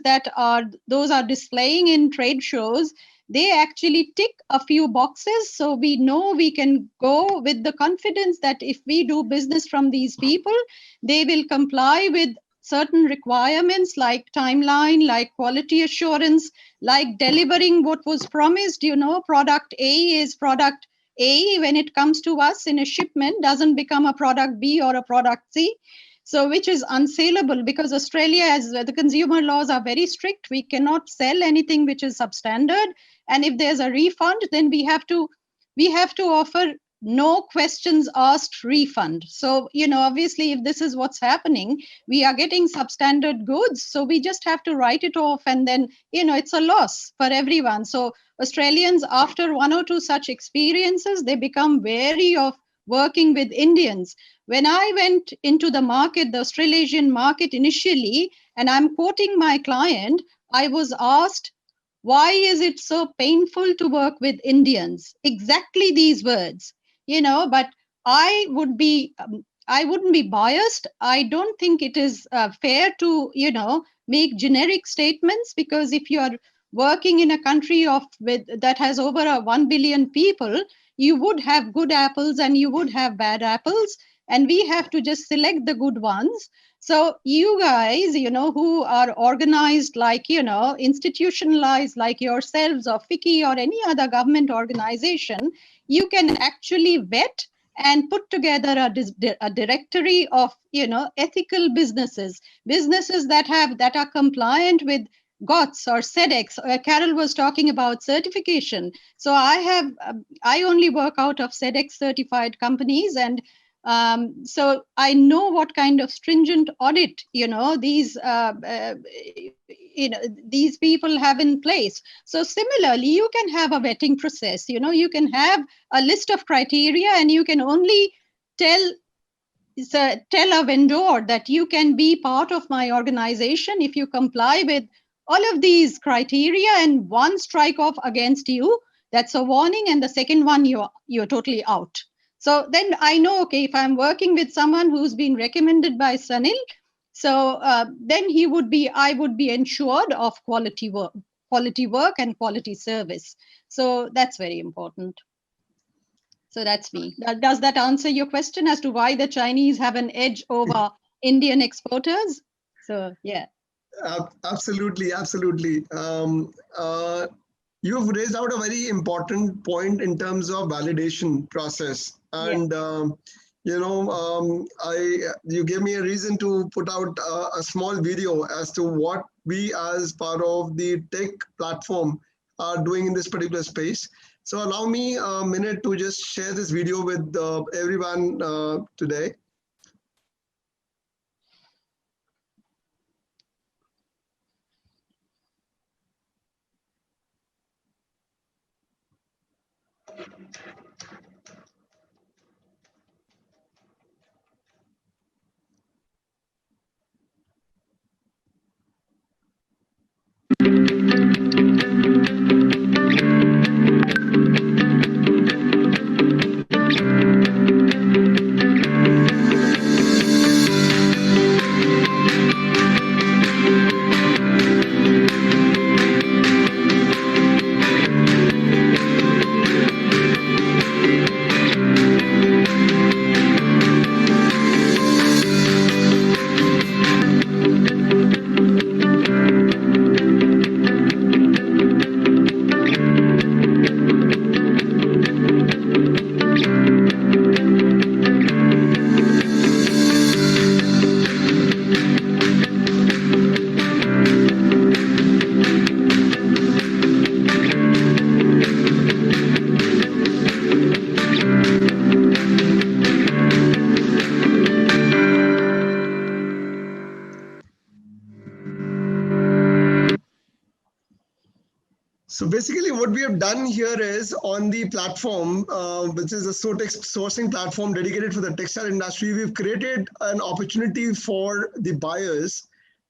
those are displaying in trade shows, they actually tick a few boxes. So we know we can go with the confidence that if we do business from these people, they will comply with certain requirements like timeline, like quality assurance, like delivering what was promised. Product A is product A when it comes to us in a shipment, doesn't become a product B or a product C. So which is unsaleable, because Australia, as the consumer laws are very strict, we cannot sell anything which is substandard. And if there's a refund, then we have to offer no questions asked refund. So, obviously, if this is what's happening, we are getting substandard goods. So we just have to write it off, and then, it's a loss for everyone. So Australians, after one or two such experiences, they become wary of working with Indians. When I went into the market, the Australasian market initially, and I'm quoting my client, I was asked, why is it so painful to work with Indians? Exactly these words, but I wouldn't be biased. I don't think it is fair to, make generic statements, because if you are working in a country that has over 1 billion people, you would have good apples and you would have bad apples, and we have to just select the good ones. So you guys, who are organized like, institutionalized like yourselves or FICCI or any other government organization, you can actually vet and put together a directory of, ethical businesses that are compliant with GOTS or SEDEX. Carol was talking about certification. So I only work out of SEDEX certified companies, and So I know what kind of stringent audit, these people have in place. So similarly, you can have a vetting process. You can have a list of criteria, and you can only tell a vendor that you can be part of my organization if you comply with all of these criteria, and one strike off against you, that's a warning, and the second one, you're totally out. So then I know, okay, if I'm working with someone who's been recommended by Sunil, so then I would be ensured of quality work and quality service. So that's very important. So that's me. Does that answer your question as to why the Chinese have an edge over Indian exporters? So, yeah. Absolutely, absolutely. You've raised out a very important point in terms of validation process. And, you gave me a reason to put out a small video as to what we as part of the tech platform are doing in this particular space. So allow me a minute to just share this video with everyone today. So basically what we have done here is on the platform, which is a Sowtex sourcing platform dedicated for the textile industry, we've created an opportunity for the buyers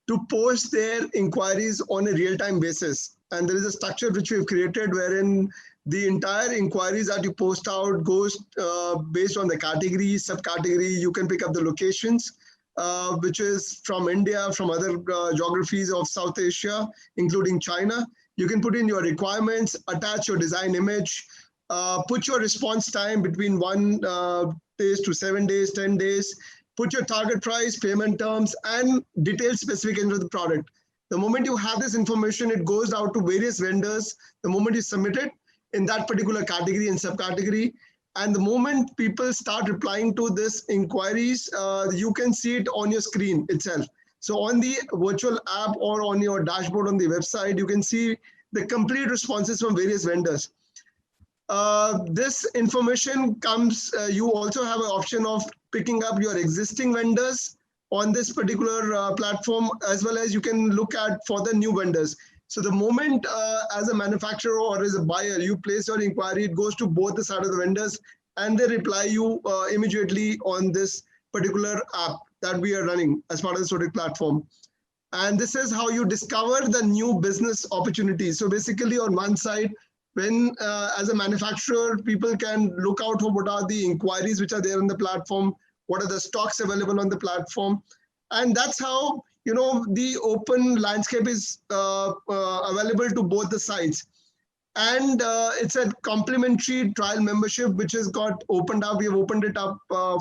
to post their inquiries on a real-time basis. And there is a structure which we've created wherein the entire inquiries that you post out goes based on the category, subcategory. You can pick up the locations, which is from India, from other geographies of South Asia, including China. You can put in your requirements, attach your design image, put your response time between 1 days to 7 days, 10 days, put your target price, payment terms, and detailed specifications of the product. The moment you have this information, it goes out to various vendors. The moment you submit it in that particular category and subcategory, and the moment people start replying to this inquiries, you can see it on your screen itself. So on the virtual app or on your dashboard on the website, you can see the complete responses from various vendors. This information comes, you also have an option of picking up your existing vendors on this particular platform, as well as you can look at for the new vendors. So the moment as a manufacturer or as a buyer, you place your inquiry, it goes to both the side of the vendors and they reply you immediately on this particular app that we are running as part of the Sowtex platform. And this is how you discover the new business opportunities. So basically on one side, when as a manufacturer, people can look out for what are the inquiries which are there on the platform, what are the stocks available on the platform. And that's how, you know, the open landscape is available to both the sides. And it's a complimentary trial membership, which has got opened up. We have opened it up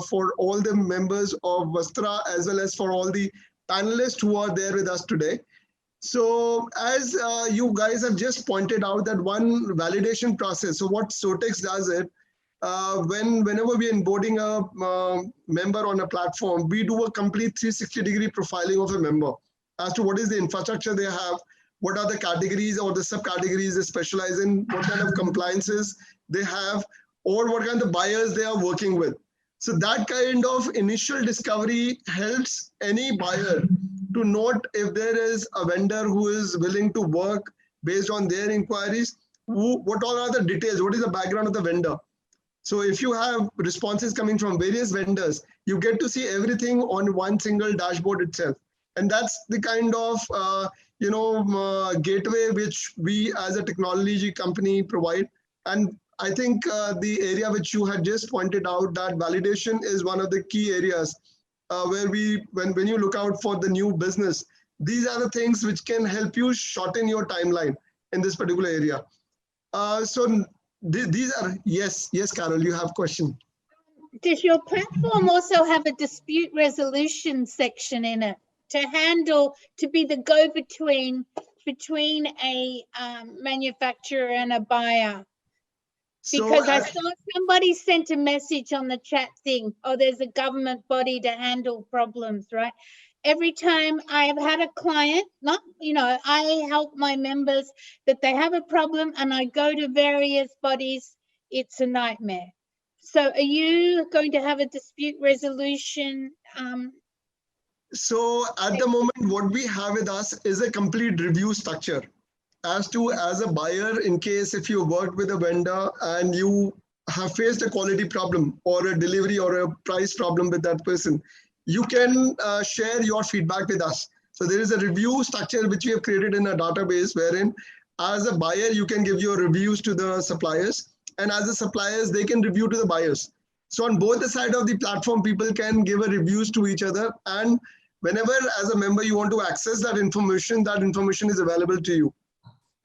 for all the members of Vastra, as well as for all the panelists who are there with us today. So as you guys have just pointed out that one validation process. So what Sowtex does it, whenever we are onboarding a member on a platform, we do a complete 360-degree profiling of a member as to what is the infrastructure they have, what are the categories or the subcategories they specialize in, what kind of compliances they have, or what kind of buyers they are working with. So that kind of initial discovery helps any buyer to note if there is a vendor who is willing to work based on their inquiries, what all are the details, what is the background of the vendor. So if you have responses coming from various vendors, you get to see everything on one single dashboard itself. And that's the kind of gateway which we as a technology company provide. And I think the area which you had just pointed out, that validation is one of the key areas where when you look out for the new business, these are the things which can help you shorten your timeline in this particular area. So these are, yes, Carol, you have a question. Does your platform also have a dispute resolution section in it to be the go-between between a manufacturer and a buyer? Because I saw somebody sent a message on the chat thing, oh, there's a government body to handle problems, right? Every time I have had a client, I help my members that they have a problem and I go to various bodies, it's a nightmare. So are you going to have a dispute resolution? So at the moment, what we have with us is a complete review structure. As a buyer, in case if you worked with a vendor and you have faced a quality problem or a delivery or a price problem with that person, you can share your feedback with us. So there is a review structure which we have created in a database wherein as a buyer, you can give your reviews to the suppliers, and as the suppliers, they can review to the buyers. So on both the side of the platform, people can give a reviews to each other, and whenever as a member you want to access that information is available to you.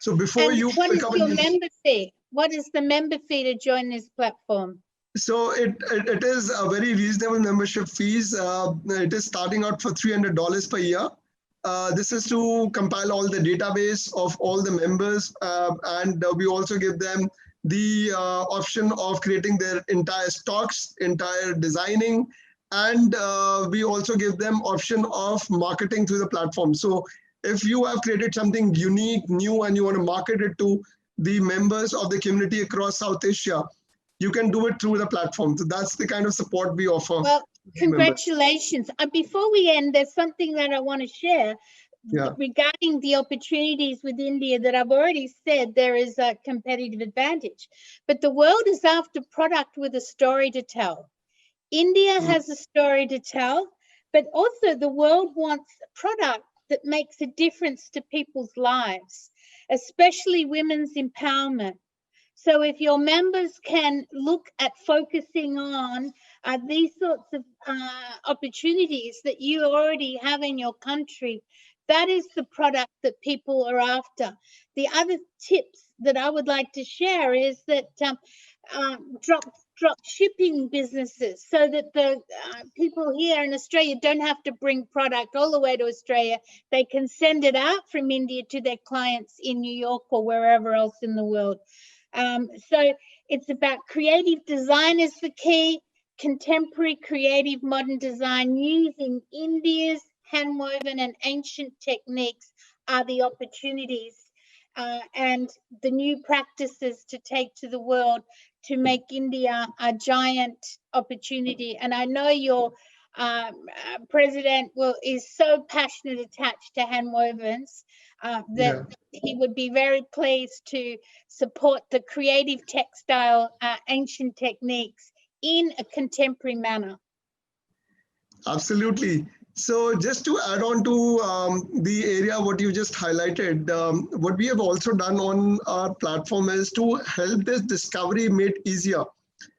So before you what is your member fee? What is the member fee to join this platform? So it is a very reasonable membership fees. It is starting out for $300 per year. This is to compile all the database of all the members, and we also give them the option of creating their entire stocks, entire designing, and we also give them option of marketing through the platform. So if you have created something unique, new, and you want to market it to the members of the community across South Asia, you can do it through the platform. So that's the kind of support we offer. Well, congratulations. Before we end, there's something that I want to share regarding the opportunities with India that I've already said there is a competitive advantage. But the world is after product with a story to tell. India has a story to tell, but also the world wants a product that makes a difference to people's lives, especially women's empowerment. So if your members can look at focusing on these sorts of opportunities that you already have in your country, that is the product that people are after. The other tips that I would like to share is that drop shipping businesses, so that the people here in Australia don't have to bring product all the way to Australia. They can send it out from India to their clients in New York or wherever else in the world. So it's about creative design is the key, contemporary creative modern design using India's handwoven and ancient techniques are the opportunities and the new practices to take to the world to make India a giant opportunity. And I know your president is so passionate attached to handwovens that he would be very pleased to support the creative textile ancient techniques in a contemporary manner. Absolutely. So just to add on to the area what you just highlighted, what we have also done on our platform is to help this discovery made easier.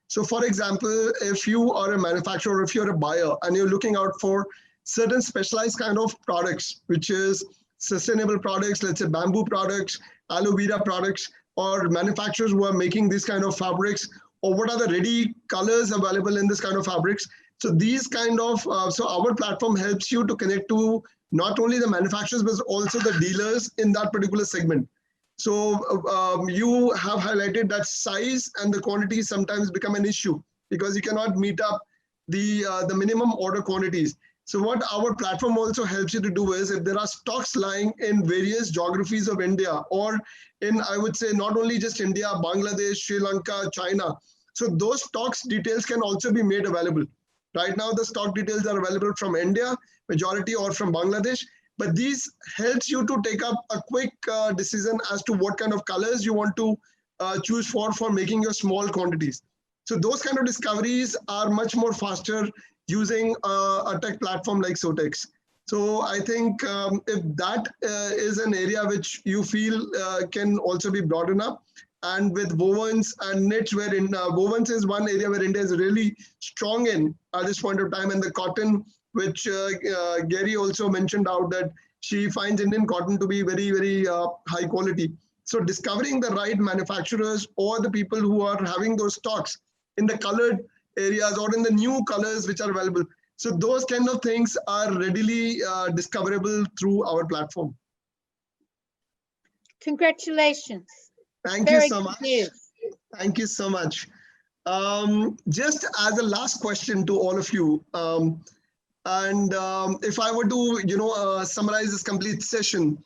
So for example, if you are a manufacturer, if you're a buyer and you're looking out for certain specialized kind of products, which is sustainable products, let's say bamboo products, aloe vera products, or manufacturers who are making this kind of fabrics, or what are the ready colors available in this kind of fabrics. So these kind of, so our platform helps you to connect to not only the manufacturers, but also the dealers in that particular segment. So you have highlighted that size and the quantity sometimes become an issue because you cannot meet up the minimum order quantities. So what our platform also helps you to do is if there are stocks lying in various geographies of India or in, I would say, not only just India, Bangladesh, Sri Lanka, China, So those stocks details can also be made available. Right now, the stock details are available from India, majority, or from Bangladesh. But these helps you to take up a quick decision as to what kind of colors you want to choose for making your small quantities. So those kind of discoveries are much more faster using a tech platform like Sowtex. So I think if that is an area which you feel can also be broadened up, and with wovens and knits, wherein wovens is one area where India is really strong in at this point of time, and the cotton, which Gary also mentioned out that she finds Indian cotton to be very, very high quality. So discovering the right manufacturers or the people who are having those stocks in the colored areas or in the new colors which are available. So those kind of things are readily discoverable through our platform. Congratulations. Thank you so much. Thank you so much. Just as a last question to all of you, if I were to, summarize this complete session,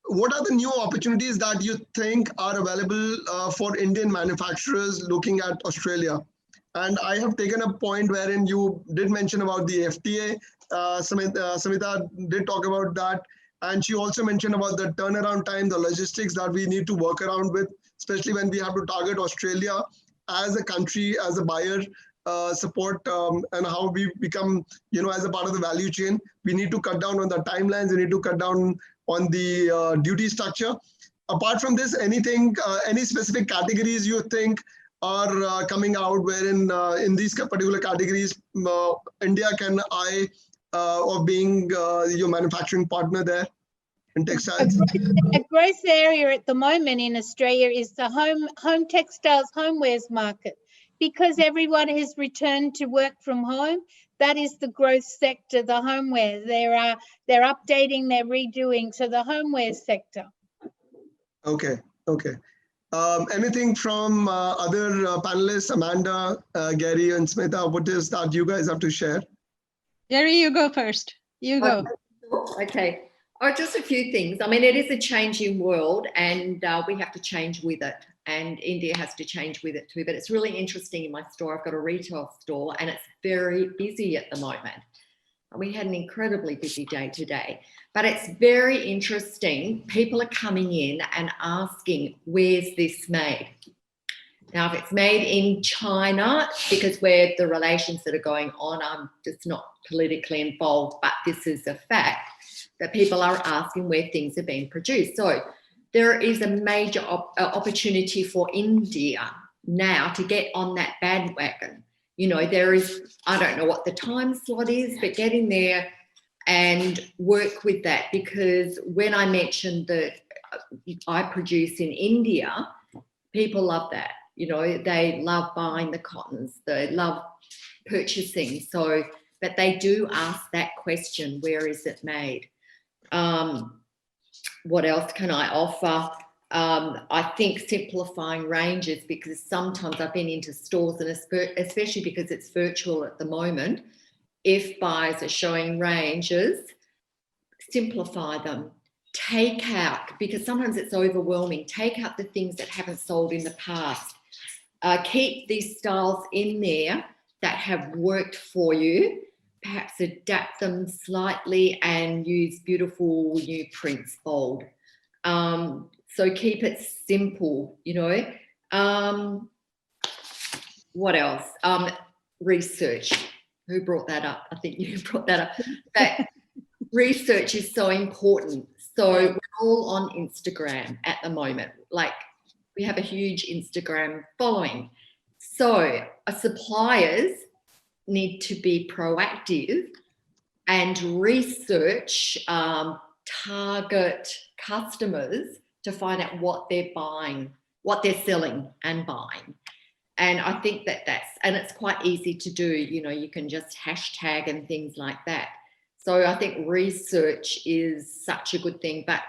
what are the new opportunities that you think are available for Indian manufacturers looking at Australia? And I have taken a point wherein you did mention about the FTA. Samita did talk about that. And she also mentioned about the turnaround time, the logistics that we need to work around with, especially when we have to target Australia as a country, as a buyer, support, and how we become, as a part of the value chain. We need to cut down on the timelines. We need to cut down on the duty structure. Apart from this, anything, any specific categories you think are coming out wherein in these particular categories, India can eye of being your manufacturing partner there in textiles? A growth area at the moment in Australia is the home textiles, homewares market. Because everyone has returned to work from home, that is the growth sector, the homeware. They're updating, they're redoing. So the homeware sector. Okay. Anything from other panelists, Amanda, Gary, and Smita? What is that you guys have to share? Gary, you go first. You go. Okay. Just a few things. I mean, it is a changing world, and we have to change with it. And India has to change with it too. But it's really interesting in my store. I've got a retail store, and it's very busy at the moment. We had an incredibly busy day today. But it's very interesting. People are coming in and asking, where's this made? Now, if it's made in China, because where the relations that are going on, I'm just not politically involved, but this is a fact that people are asking where things are being produced. So there is a major opportunity for India now to get on that bandwagon. There is, I don't know what the time slot is, but get in there and work with that, because when I mentioned that I produce in India, people love that. They love buying the cottons, they love purchasing. So, but they do ask that question, where is it made? What else can I offer? I think simplifying ranges, because sometimes I've been into stores, and especially because it's virtual at the moment, if buyers are showing ranges, simplify them. Take out, because sometimes it's overwhelming, take out the things that haven't sold in the past. Keep these styles in there that have worked for you, perhaps adapt them slightly and use beautiful new prints, bold. So keep it simple, What else? Research. Who brought that up? I think you brought that up. But research is so important. So we're all on Instagram at the moment. Like, we have a huge Instagram following. So suppliers need to be proactive and research target customers to find out what they're buying, what they're selling and buying. And I think and it's quite easy to do, you can just hashtag and things like that. So I think research is such a good thing. But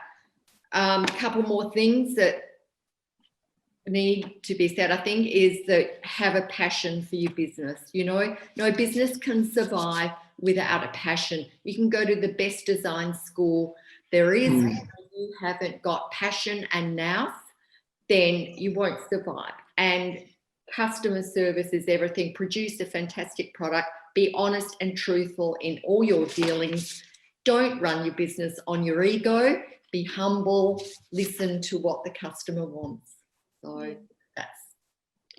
a couple more things that need to be said, I think, is that have a passion for your business. No business can survive without a passion. You can go to the best design school there is. If you haven't got passion and nous, then you won't survive. And Customer service is everything. Produce a fantastic product. Be honest and truthful in all your dealings. Don't run your business on your ego. Be humble. Listen to what the customer wants. So that's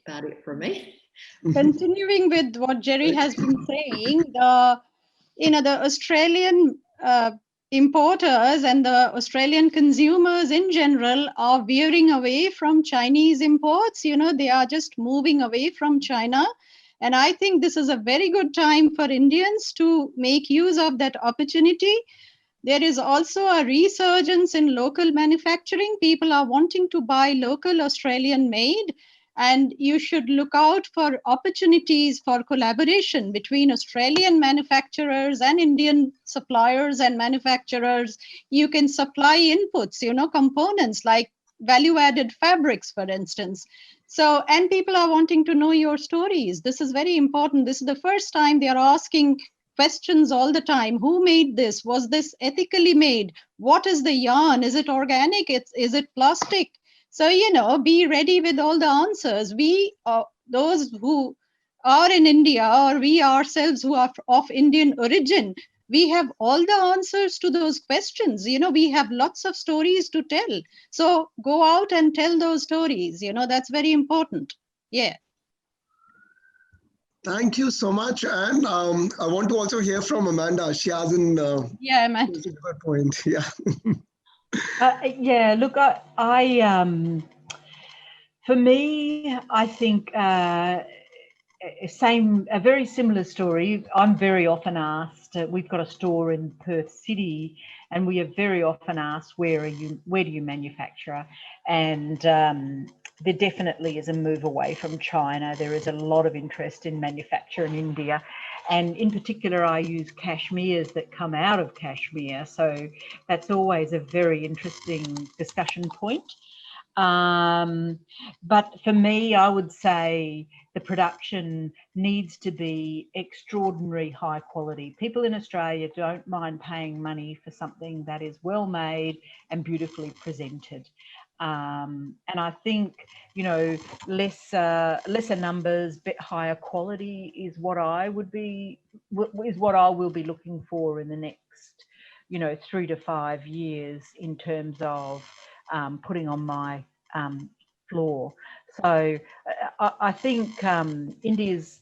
about it from me. Continuing with what Jerry has been saying, the Australian importers and the Australian consumers in general are veering away from Chinese imports. They are just moving away from China. And I think this is a very good time for Indians to make use of that opportunity. There is also a resurgence in local manufacturing. People are wanting to buy local Australian made. And you should look out for opportunities for collaboration between Australian manufacturers and Indian suppliers and manufacturers. You can supply inputs, components like value-added fabrics, for instance. So, and people are wanting to know your stories. This is very important. This is the first time they are asking questions all the time. Who made this? Was this ethically made? What is the yarn? Is it organic? Is it plastic? So, be ready with all the answers. We, those who are in India, or we ourselves who are of Indian origin, we have all the answers to those questions. We have lots of stories to tell. So go out and tell those stories. That's very important. Yeah. Thank you so much. And I want to also hear from Amanda. She has yeah, Amanda. a good point. Yeah. Yeah, look, for me, I think a very similar story. I'm very often asked, we've got a store in Perth City, and we are very often asked, where do you manufacture? And there definitely is a move away from China. There is a lot of interest in manufacture in India. And in particular, I use cashmeres that come out of Kashmir. So that's always a very interesting discussion point. But for me, I would say the production needs to be extraordinary high quality. People in Australia don't mind paying money for something that is well made and beautifully presented. And I think, lesser numbers, bit higher quality is what I will be looking for in the next, 3 to 5 years in terms of putting on my floor. So I think India's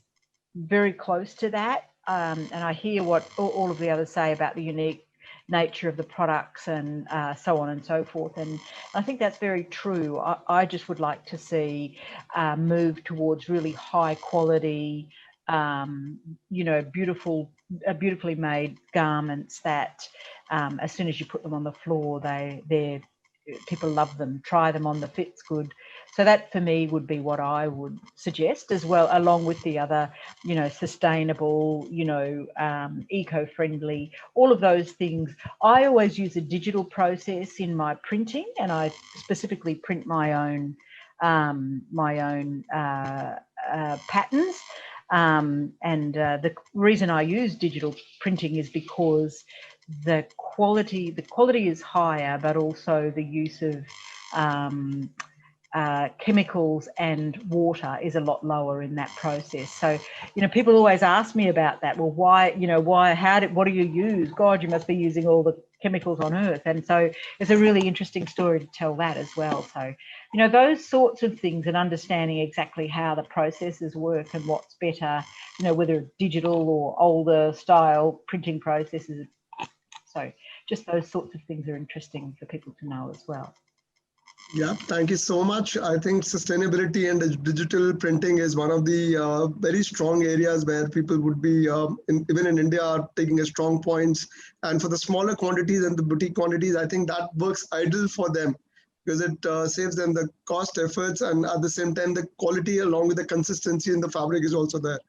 very close to that. And I hear what all of the others say about the unique nature of the products and so on and so forth, and I think that's very true. I just would like to see move towards really high quality, beautifully made garments that as soon as you put them on the floor, people love them, try them on, the fit's good. So that for me would be what I would suggest as well, along with the other, sustainable, eco-friendly, all of those things. I always use a digital process in my printing, and I specifically print my own patterns. And the reason I use digital printing is because the quality is higher, but also the use of chemicals and water is a lot lower in that process. So, people always ask me about that. Well, why, what do you use? God, you must be using all the chemicals on earth. And so it's a really interesting story to tell that as well. So, those sorts of things, and understanding exactly how the processes work and what's better, whether digital or older style printing processes. So just those sorts of things are interesting for people to know as well. Yeah, thank you so much. I think sustainability and digital printing is one of the very strong areas where people would be, even in India, are taking a strong points. And for the smaller quantities and the boutique quantities, I think that works ideal for them, because it saves them the cost, efforts, and at the same time, the quality along with the consistency in the fabric is also there.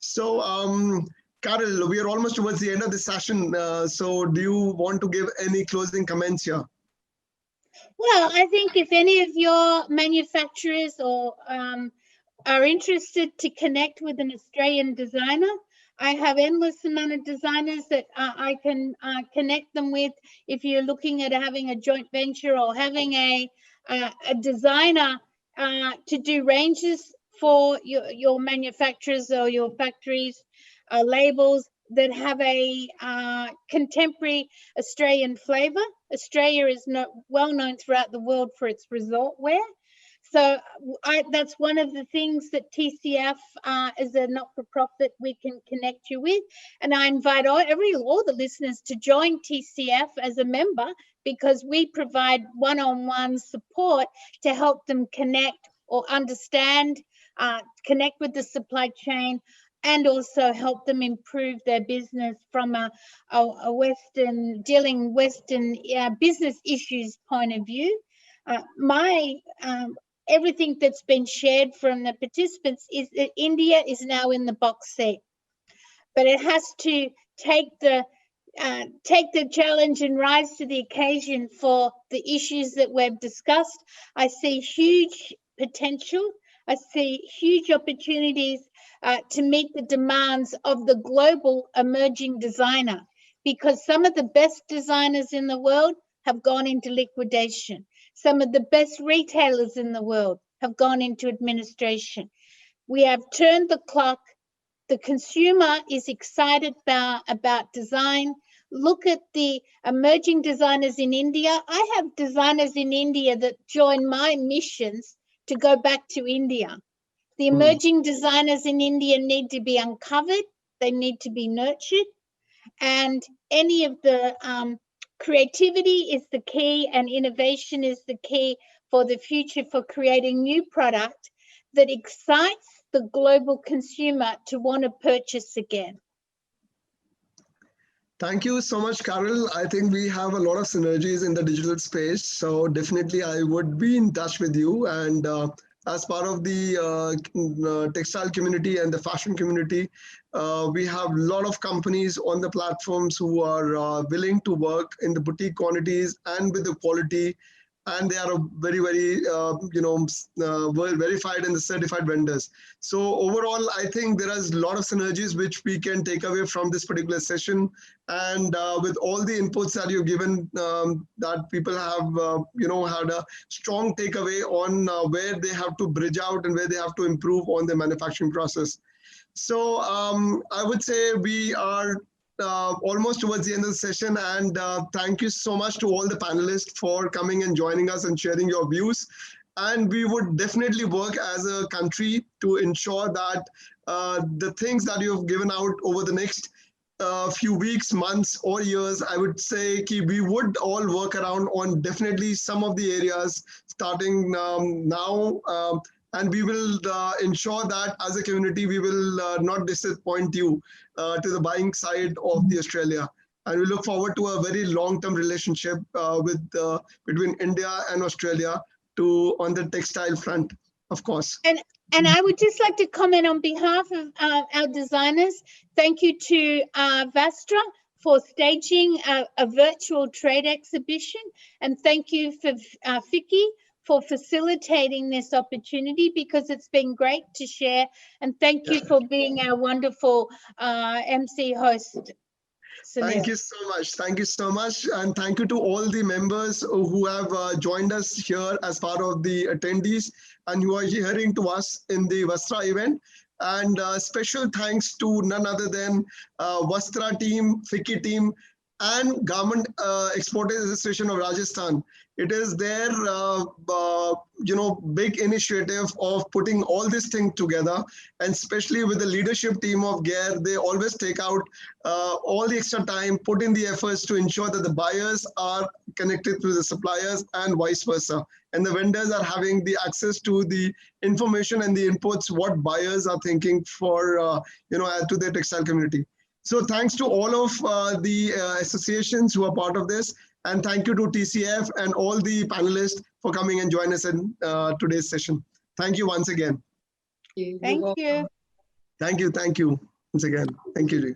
So, Carol, we are almost towards the end of the session. So do you want to give any closing comments here? Well, I think if any of your manufacturers or are interested to connect with an Australian designer, I have endless amount of designers that I can connect them with. If you're looking at having a joint venture or having a designer to do ranges for your manufacturers or your factories, labels that have a contemporary Australian flavour. Australia is well known throughout the world for its resort wear. So that's one of the things that TCF as a not-for-profit we can connect you with. And I invite all the listeners to join TCF as a member, because we provide one-on-one support to help them connect or understand, connect with the supply chain, and also help them improve their business from a Western business issues point of view. Everything that's been shared from the participants is that India is now in the box seat, but it has to take the challenge and rise to the occasion for the issues that we've discussed. I see huge potential. I see huge opportunities to meet the demands of the global emerging designer, because some of the best designers in the world have gone into liquidation. Some of the best retailers in the world have gone into administration. We have turned the clock. The consumer is excited about design. Look at the emerging designers in India. I have designers in India that join my missions to go back to India. The emerging designers in India need to be uncovered. They need to be nurtured. And any of the creativity is the key, and innovation is the key for the future, for creating new product that excites the global consumer to want to purchase again. Thank you so much, Carol. I think we have a lot of synergies in the digital space. So definitely I would be in touch with you. And as part of the textile community and the fashion community, we have a lot of companies on the platforms who are willing to work in the boutique quantities and with the quality, and they are very, very, well verified and the certified vendors. So overall, I think there is a lot of synergies which we can take away from this particular session. And with all the inputs that you've given, that people have, had a strong takeaway on where they have to bridge out and where they have to improve on their manufacturing process. So I would say we are almost towards the end of the session, and thank you so much to all the panelists for coming and joining us and sharing your views. And we would definitely work as a country to ensure that the things that you've given out over the next few weeks, months or years, I would say we would all work around on definitely some of the areas starting now. And we will ensure that as a community, we will not disappoint you to the buying side of the Australia. And we look forward to a very long-term relationship between India and Australia on the textile front, of course. And I would just like to comment on behalf of our designers. Thank you to Vastra for staging a virtual trade exhibition. And thank you for Vicky for facilitating this opportunity, because it's been great to share. And thank you for being our wonderful MC host, Sunil. Thank you so much. Thank you so much. And thank you to all the members who have joined us here as part of the attendees and who are hearing to us in the Vastra event. And special thanks to none other than Vastra team, FICCI team, and Garment Exporters Association of Rajasthan. It is their big initiative of putting all this thing together, and especially with the leadership team of GARE, they always take out all the extra time, put in the efforts to ensure that the buyers are connected to the suppliers and vice versa, and the vendors are having the access to the information and the inputs what buyers are thinking for add to their textile community. So thanks to all of the associations who are part of this, and thank you to TCF and all the panelists for coming and joining us in today's session. Thank you once again. Thank you. Thank you once again. Thank you.